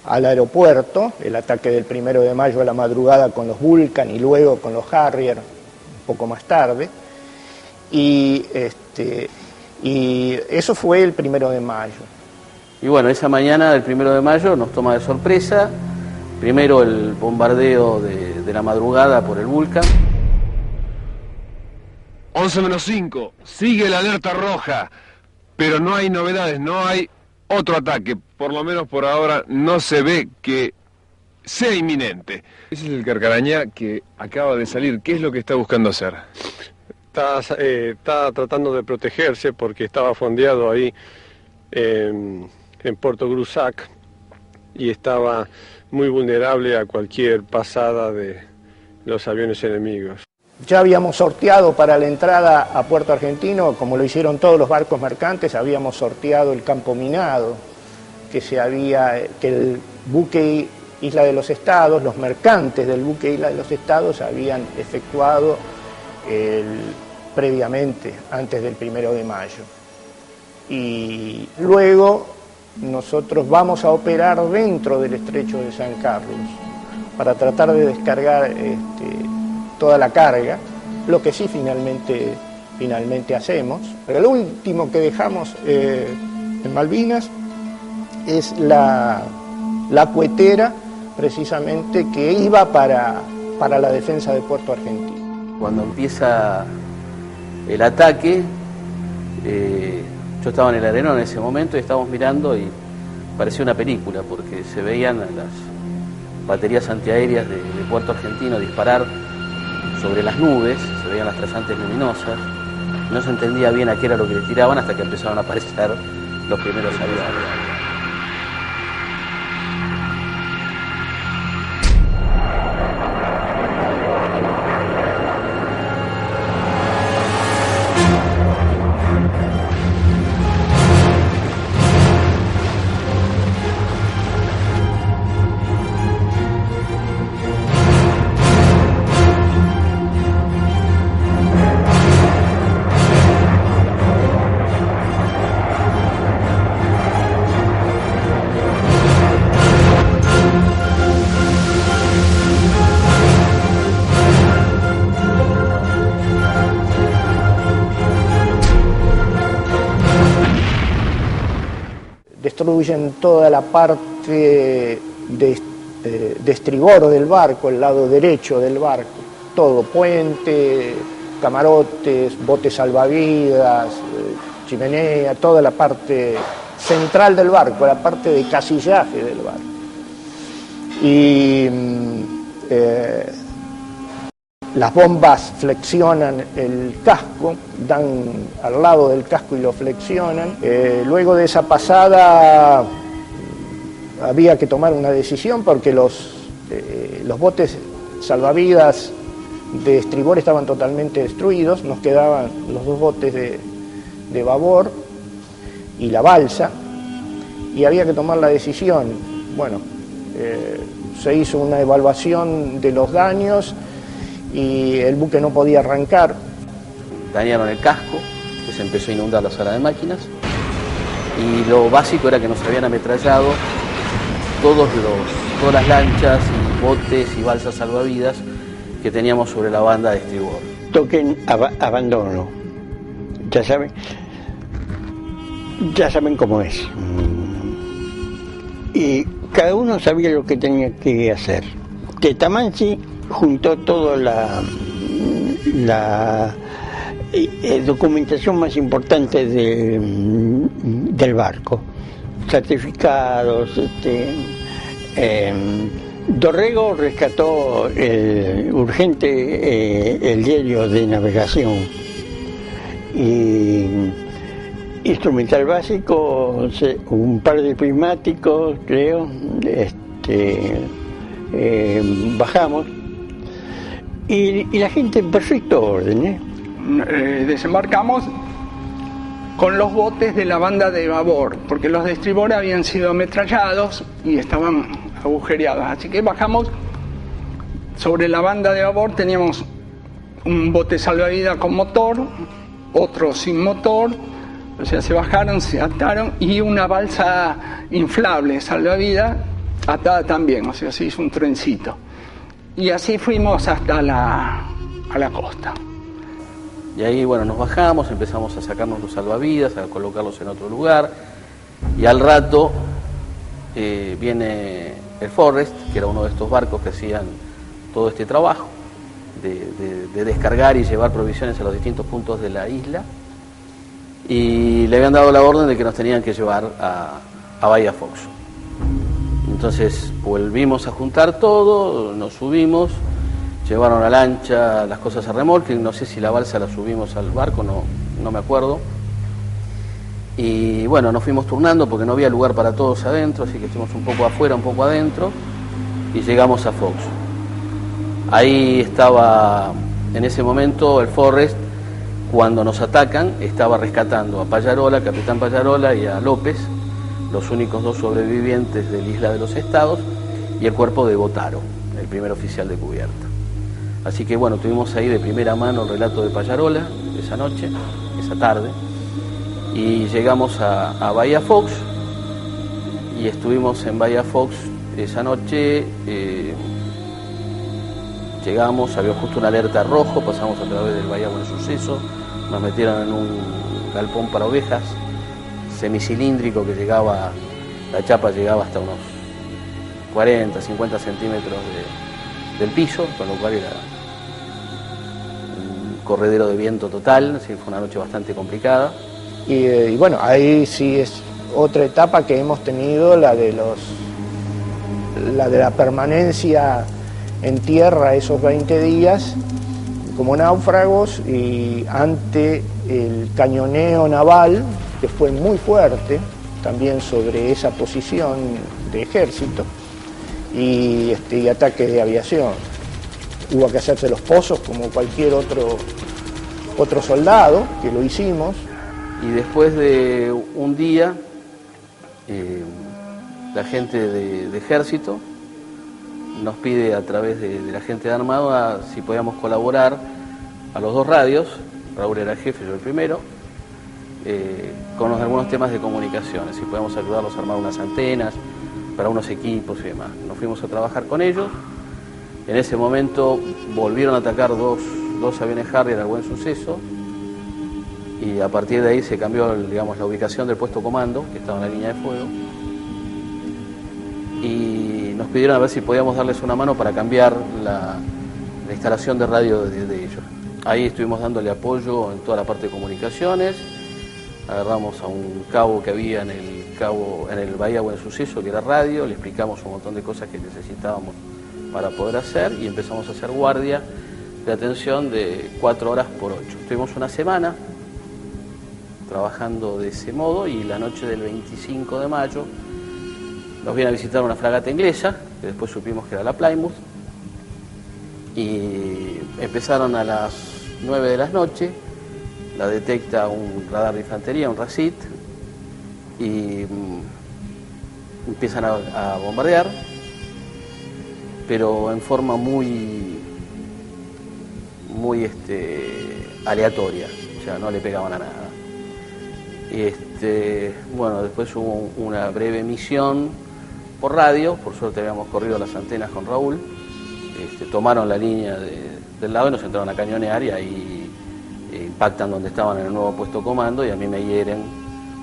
[SPEAKER 15] al aeropuerto, el ataque del 1 de mayo a la madrugada con los Vulcan y luego con los Harrier un poco más tarde, y eso fue el 1 de mayo.
[SPEAKER 17] Y bueno, esa mañana del 1 de mayo nos toma de sorpresa, primero el bombardeo de la madrugada por el Vulcan.
[SPEAKER 9] 11:05, sigue la alerta roja, pero no hay novedades, no hay otro ataque, por lo menos por ahora no se ve que sea inminente. Ese es el Carcarañá que acaba de salir. ¿Qué es lo que está buscando hacer?
[SPEAKER 18] Está tratando de protegerse porque estaba fondeado ahí en Puerto Grusac y estaba muy vulnerable a cualquier pasada de los aviones enemigos.
[SPEAKER 15] Ya habíamos sorteado para la entrada a Puerto Argentino, como lo hicieron todos los barcos mercantes, habíamos sorteado el campo minado, que el buque Isla de los Estados, los mercantes del buque Isla de los Estados habían efectuado previamente, antes del 1 de mayo. Y luego nosotros vamos a operar dentro del estrecho de San Carlos para tratar de descargar toda la carga, lo que sí finalmente hacemos. Pero lo último que dejamos en Malvinas es la cuetera, precisamente, que iba para para la defensa de Puerto Argentino.
[SPEAKER 17] Cuando empieza el ataque, yo estaba en el Arenón en ese momento y estábamos mirando y parecía una película porque se veían las baterías antiaéreas de Puerto Argentino disparar sobre las nubes, se veían las trasantes luminosas, no se entendía bien a qué era lo que le tiraban hasta que empezaron a aparecer los primeros aviones.
[SPEAKER 15] Destruyen toda la parte de estribor del barco, el lado derecho del barco, todo, puente, camarotes, botes salvavidas, chimenea, toda la parte central del barco, la parte de casillaje del barco. Y las bombas flexionan el casco, dan al lado del casco y lo flexionan. Luego de esa pasada había que tomar una decisión porque los botes salvavidas de estribor estaban totalmente destruidos, nos quedaban los dos botes de babor y la balsa, y había que tomar la decisión. Bueno, se hizo una evaluación de los daños y el buque no podía arrancar.
[SPEAKER 17] Dañaron el casco, que se empezó a inundar la sala de máquinas, y lo básico era que nos habían ametrallado todas las lanchas y botes y balsas salvavidas que teníamos sobre la banda de estribor.
[SPEAKER 16] Toquen abandono, ya saben cómo es. Y cada uno sabía lo que tenía que hacer. Tetamansi juntó toda la documentación más importante del barco, certificados. Dorrego rescató urgente el diario de navegación, y instrumental básico, un par de prismáticos, creo. Bajamos y la gente en perfecto orden.
[SPEAKER 19] Desembarcamos con los botes de la banda de babor, porque los de estribor habían sido ametrallados y estaban agujereados, así que bajamos sobre la banda de babor. Teníamos un bote salvavidas con motor, otro sin motor, o sea, se bajaron, se ataron, y una balsa inflable salvavidas atada también, o sea, se hizo un trencito. Y así fuimos hasta a la costa.
[SPEAKER 17] Y ahí, bueno, nos bajamos, empezamos a sacarnos los salvavidas, a colocarlos en otro lugar, y al rato viene el Forrest, que era uno de estos barcos que hacían todo este trabajo de descargar y llevar provisiones a los distintos puntos de la isla, y le habían dado la orden de que nos tenían que llevar a Bahía Fox. Entonces volvimos a juntar todo, nos subimos, llevaron la lancha, las cosas a remolque, no sé si la balsa la subimos al barco, no me acuerdo. Y bueno, nos fuimos turnando porque no había lugar para todos adentro, así que estuvimos un poco afuera, un poco adentro, y llegamos a Fox. Ahí estaba, en ese momento, el Forrest, cuando nos atacan, estaba rescatando a Pallarola, capitán Pallarola, y a López, los únicos dos sobrevivientes de la Isla de los Estados, y el cuerpo de Botaro, el primer oficial de cubierta. Así que bueno, tuvimos ahí de primera mano el relato de Pallarola esa noche, esa tarde, y llegamos a Bahía Fox, y estuvimos en Bahía Fox esa noche. Llegamos, había justo una alerta rojo, pasamos a través del Bahía Buen Suceso, nos metieron en un galpón para ovejas semicilíndrico que llegaba, la chapa llegaba hasta unos 40, 50 centímetros del piso, con lo cual era un corredero de viento total, así que fue una noche bastante complicada.
[SPEAKER 15] Y bueno, ahí sí es otra etapa que hemos tenido, la de la permanencia en tierra esos 20 días como náufragos, y ante el cañoneo naval, que fue muy fuerte también sobre esa posición de ejército, y ataques de aviación. Hubo que hacerse los pozos como cualquier otro soldado, que lo hicimos.
[SPEAKER 17] Y después de un día, la gente de ejército nos pide a través de la gente de Armada si podíamos colaborar a los dos radios. Raúl era el jefe, yo el primero, con algunos temas de comunicaciones, si podíamos ayudarlos a armar unas antenas para unos equipos y demás. Nos fuimos a trabajar con ellos. En ese momento volvieron a atacar dos aviones Harrier al Buen Suceso, y a partir de ahí se cambió, digamos, la ubicación del puesto comando, que estaba en la línea de fuego, y nos pidieron a ver si podíamos darles una mano para cambiar la instalación de radio de ellos. Ahí estuvimos dándole apoyo en toda la parte de comunicaciones. Agarramos a un cabo que había en el Bahía Buen Suceso, que era radio, le explicamos un montón de cosas que necesitábamos para poder hacer, y empezamos a hacer guardia de atención de 4 horas por 8. Estuvimos una semana trabajando de ese modo, y la noche del 25 de mayo nos viene a visitar una fragata inglesa, que después supimos que era la Plymouth, y empezaron a las 9 de la noche, la detecta un radar de infantería, un RACIT, y empiezan a bombardear, pero en forma muy aleatoria, o sea, no le pegaban a nada. Bueno, después hubo una breve misión por radio, por suerte habíamos corrido las antenas con Raúl, tomaron la línea del lado y nos entraron a cañonear, y ahí impactan donde estaban en el nuevo puesto comando, y a mí me hieren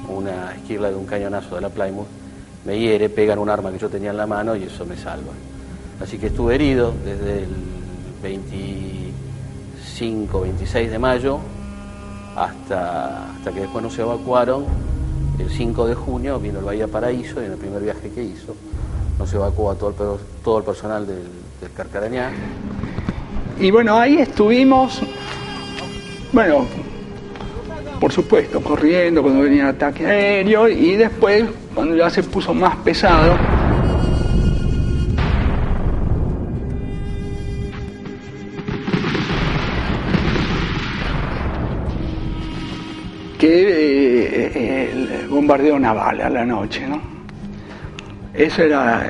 [SPEAKER 17] una esquirla de un cañonazo de la Plymouth, me hiere, pegan un arma que yo tenía en la mano, y eso me salva. Así que estuve herido desde el 25, 26 de mayo hasta que después nos evacuaron. El 5 de junio vino el Bahía Paraíso, y en el primer viaje que hizo nos evacuó a todo el personal del Carcarañá.
[SPEAKER 19] Y bueno, ahí estuvimos, bueno, por supuesto, corriendo cuando venía el ataque aéreo, y después, cuando ya se puso más pesado, que el bombardeo naval a la noche, ¿no? Eso era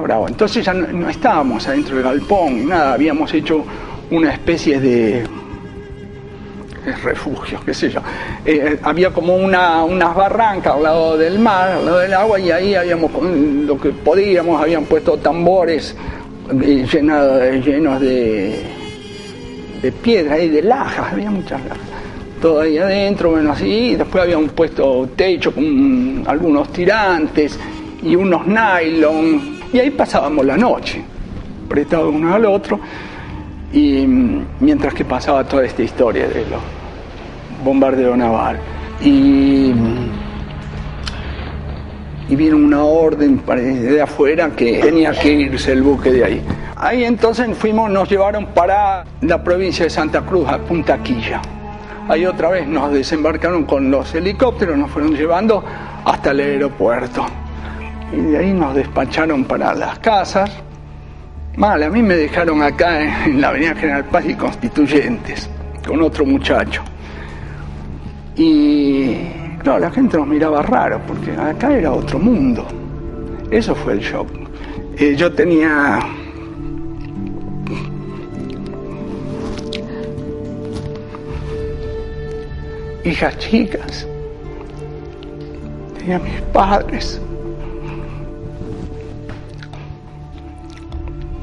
[SPEAKER 19] bravo. Entonces ya no estábamos adentro del galpón, nada, habíamos hecho una especie de refugio, qué sé yo. Había como unas barrancas al lado del mar, al lado del agua, y ahí habíamos lo que podíamos, habían puesto tambores llenos de piedra y de lajas, había muchas lajas. Todo ahí adentro, bueno, así, y después había un puesto techo con algunos tirantes y unos nylon, y ahí pasábamos la noche, apretados uno al otro, y mientras que pasaba toda esta historia de los bombardeos naval. Y vino una orden de afuera que tenía que irse el buque de ahí. Ahí entonces nos llevaron para la provincia de Santa Cruz, a Punta Quilla. Ahí otra vez nos desembarcaron con los helicópteros, nos fueron llevando hasta el aeropuerto. Y de ahí nos despacharon para las casas. Mal, a mí me dejaron acá en la avenida General Paz y Constituyentes, con otro muchacho. Y claro, la gente nos miraba raro, porque acá era otro mundo. Eso fue el shock. Yo tenía hijas chicas, tenía mis padres.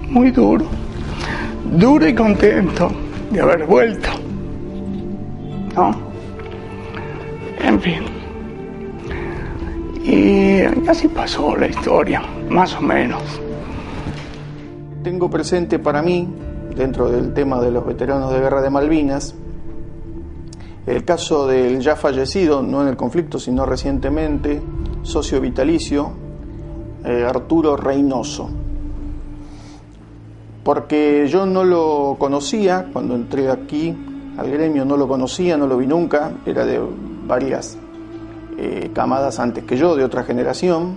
[SPEAKER 19] Muy duro y contento de haber vuelto, ¿no? En fin. Y así pasó la historia, más o menos.
[SPEAKER 15] tengo presente para mí, dentro del tema de los veteranos de guerra de Malvinas, el caso del ya fallecido, no en el conflicto, sino recientemente, socio vitalicio, Arturo Reynoso. Porque yo no lo conocía, cuando entré aquí al gremio no lo conocía, no lo vi nunca, era de varias camadas antes que yo, de otra generación,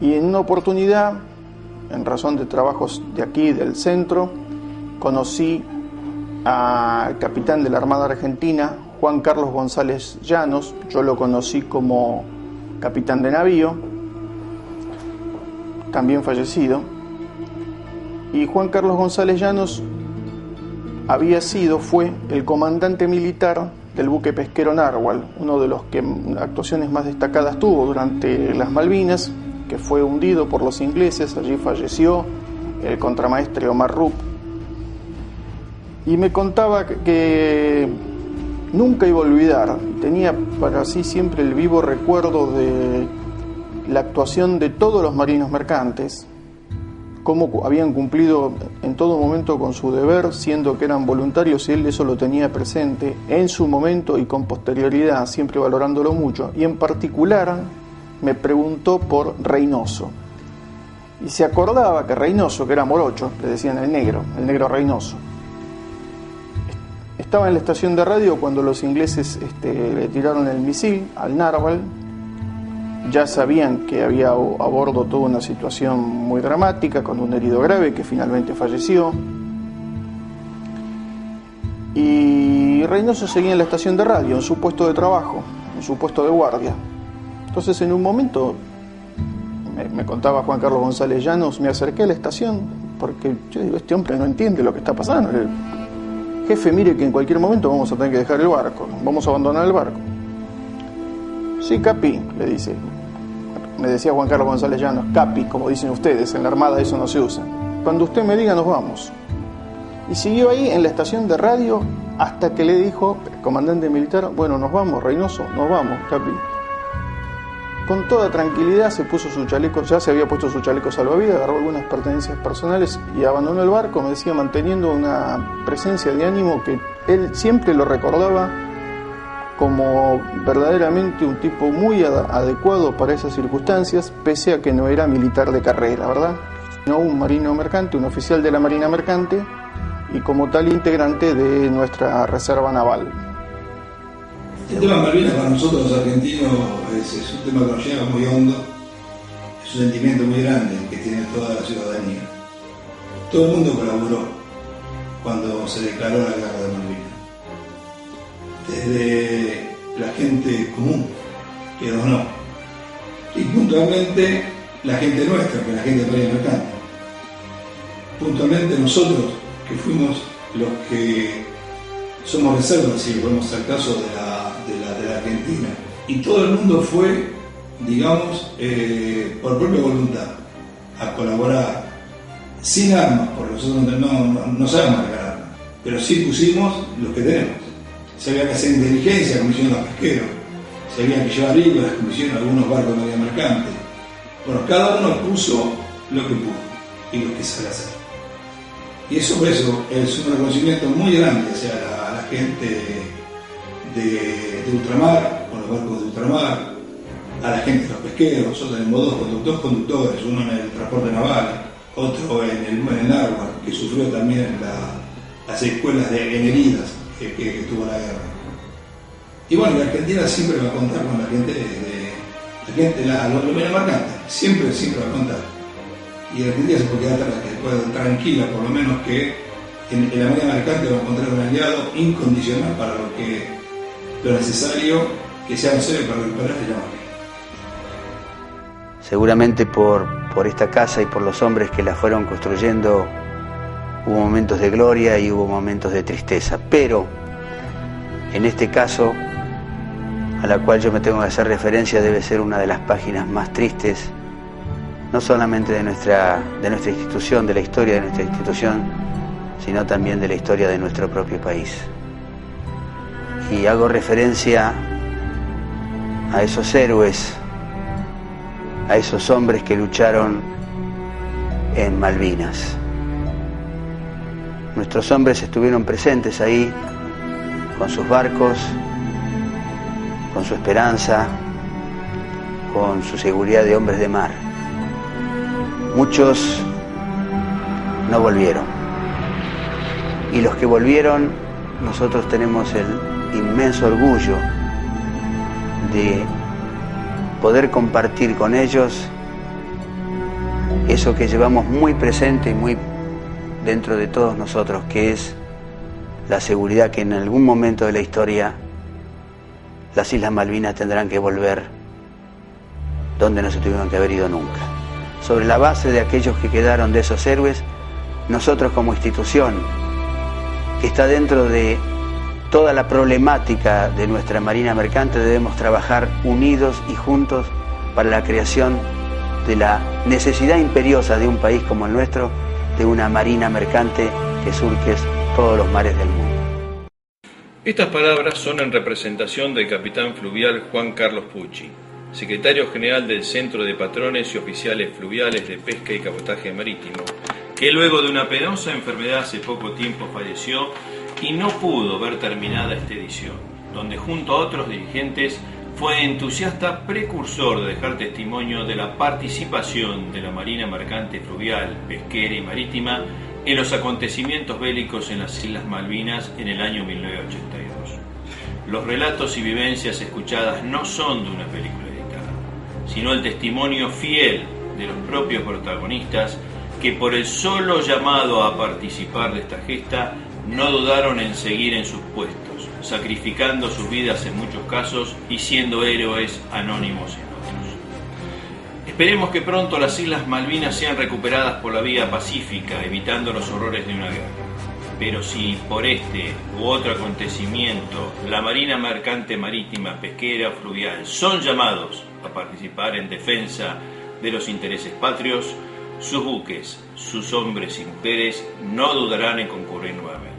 [SPEAKER 15] y en una oportunidad, en razón de trabajos de aquí, del centro, conocí al capitán de la Armada Argentina, Juan Carlos González Llanos. Yo lo conocí como capitán de navío, también fallecido, y Juan Carlos González Llanos fue el comandante militar del buque pesquero Narwhal, uno de los que actuaciones más destacadas tuvo durante las Malvinas, que fue hundido por los ingleses. Allí falleció el contramaestre Omar Rupp, y me contaba que nunca iba a olvidar, tenía para sí siempre el vivo recuerdo de la actuación de todos los marinos mercantes, cómo habían cumplido en todo momento con su deber, siendo que eran voluntarios, y él eso lo tenía presente en su momento y con posterioridad, siempre valorándolo mucho. Y en particular me preguntó por Reynoso, y se acordaba que Reynoso, que era morocho, le decían el negro Reynoso, estaba en la estación de radio cuando los ingleses le tiraron el misil al Narwhal. Ya sabían que había a bordo toda una situación muy dramática, con un herido grave que finalmente falleció. Y Reynoso seguía en la estación de radio, en su puesto de trabajo, en su puesto de guardia. Entonces, en un momento, me contaba Juan Carlos González Llanos, me acerqué a la estación, porque yo digo, este hombre no entiende lo que está pasando. Jefe, mire que en cualquier momento vamos a tener que dejar el barco, vamos a abandonar el barco. Sí, Capi, le dice. Me decía Juan Carlos González Llanos, Capi, como dicen ustedes, en la Armada eso no se usa. Cuando usted me diga, nos vamos. Y siguió ahí en la estación de radio hasta que le dijo el comandante militar, bueno, nos vamos, Reynoso, nos vamos, Capi. Con toda tranquilidad se puso su chaleco, ya se había puesto su chaleco salvavidas, agarró algunas pertenencias personales y abandonó el barco, me decía, manteniendo una presencia de ánimo que él siempre lo recordaba como verdaderamente un tipo muy adecuado para esas circunstancias, pese a que no era militar de carrera, ¿verdad? No, un marino mercante, un oficial de la Marina Mercante, y como tal integrante de nuestra reserva naval.
[SPEAKER 20] El tema Malvinas para nosotros los argentinos es un tema que nos llega muy hondo, es un sentimiento muy grande que tiene toda la ciudadanía. Todo el mundo colaboró cuando se declaró la guerra de Malvinas. Desde la gente común que donó, y puntualmente la gente nuestra, que es la gente de Marina Mercante. Puntualmente nosotros, que fuimos los que somos reservas, si podemos hacer caso de la Argentina. Y todo el mundo fue, digamos, por propia voluntad, a colaborar, sin armas, porque nosotros no sabemos marcar armas, pero sí pusimos lo que tenemos. Se había que hacer inteligencia, como hicieron los pesqueros, se había que llevar libros, como hicieron algunos barcos de Marina Mercante. Bueno, cada uno puso lo que pudo y lo que sabe hacer. Y eso es un reconocimiento muy grande hacia la gente de ultramar, con los barcos de ultramar, a la gente de los pesqueros. Nosotros tenemos dos conductores, uno en el transporte naval, otro en el Narwhal, que sufrió también las secuelas en heridas que tuvo la guerra. Y bueno, la Argentina siempre va a contar con la gente los Marina Mercante, siempre va a contar. Y la Argentina se puede quedar tranquila, por lo menos que en la Marina Mercante va a encontrar un aliado incondicional para lo necesario que sea necesario para recuperar la Malvinas.
[SPEAKER 21] Seguramente por esta casa y por los hombres que la fueron construyendo hubo momentos de gloria y hubo momentos de tristeza, pero en este caso, a la cual yo me tengo que hacer referencia, debe ser una de las páginas más tristes, no solamente de nuestra institución, de la historia de nuestra institución, sino también de la historia de nuestro propio país. Y hago referencia a esos héroes, a esos hombres que lucharon en Malvinas. Nuestros hombres estuvieron presentes ahí, con sus barcos, con su esperanza, con su seguridad de hombres de mar. Muchos no volvieron. Y los que volvieron, nosotros tenemos el inmenso orgullo de poder compartir con ellos eso que llevamos muy presente y muy dentro de todos nosotros, que es la seguridad que en algún momento de la historia las Islas Malvinas tendrán que volver donde no se tuvieron que haber ido nunca. Sobre la base de aquellos que quedaron de esos héroes, nosotros como institución, que está dentro de toda la problemática de nuestra Marina Mercante, debemos trabajar unidos y juntos para la creación de la necesidad imperiosa de un país como el nuestro, de una Marina Mercante que surque todos los mares del mundo.
[SPEAKER 1] Estas palabras son en representación del capitán fluvial Juan Carlos Pucci, secretario general del Centro de Patrones y Oficiales Fluviales de Pesca y Cabotaje Marítimo, que luego de una penosa enfermedad hace poco tiempo falleció y no pudo ver terminada esta edición, donde junto a otros dirigentes fue entusiasta precursor de dejar testimonio de la participación de la Marina Mercante Fluvial, Pesquera y Marítima en los acontecimientos bélicos en las Islas Malvinas en el año 1982. Los relatos y vivencias escuchadas no son de una película editada, sino el testimonio fiel de los propios protagonistas que por el solo llamado a participar de esta gesta no dudaron en seguir en sus puestos, sacrificando sus vidas en muchos casos y siendo héroes anónimos en otros. Esperemos que pronto las Islas Malvinas sean recuperadas por la vía pacífica, evitando los horrores de una guerra. Pero si por este u otro acontecimiento la Marina Mercante Marítima, Pesquera o Fluvial son llamados a participar en defensa de los intereses patrios, sus buques, sus hombres y mujeres no dudarán en concurrir nuevamente.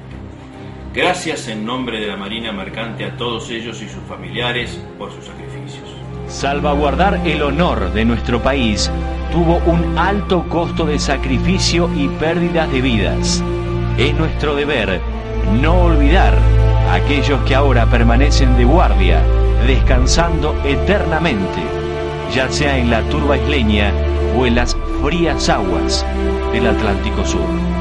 [SPEAKER 1] Gracias en nombre de la Marina Mercante a todos ellos y sus familiares por sus sacrificios. Salvaguardar el honor de nuestro país tuvo un alto costo de sacrificio y pérdidas de vidas. Es nuestro deber no olvidar a aquellos que ahora permanecen de guardia, descansando eternamente, ya sea en la turba isleña o en las frías aguas del Atlántico Sur.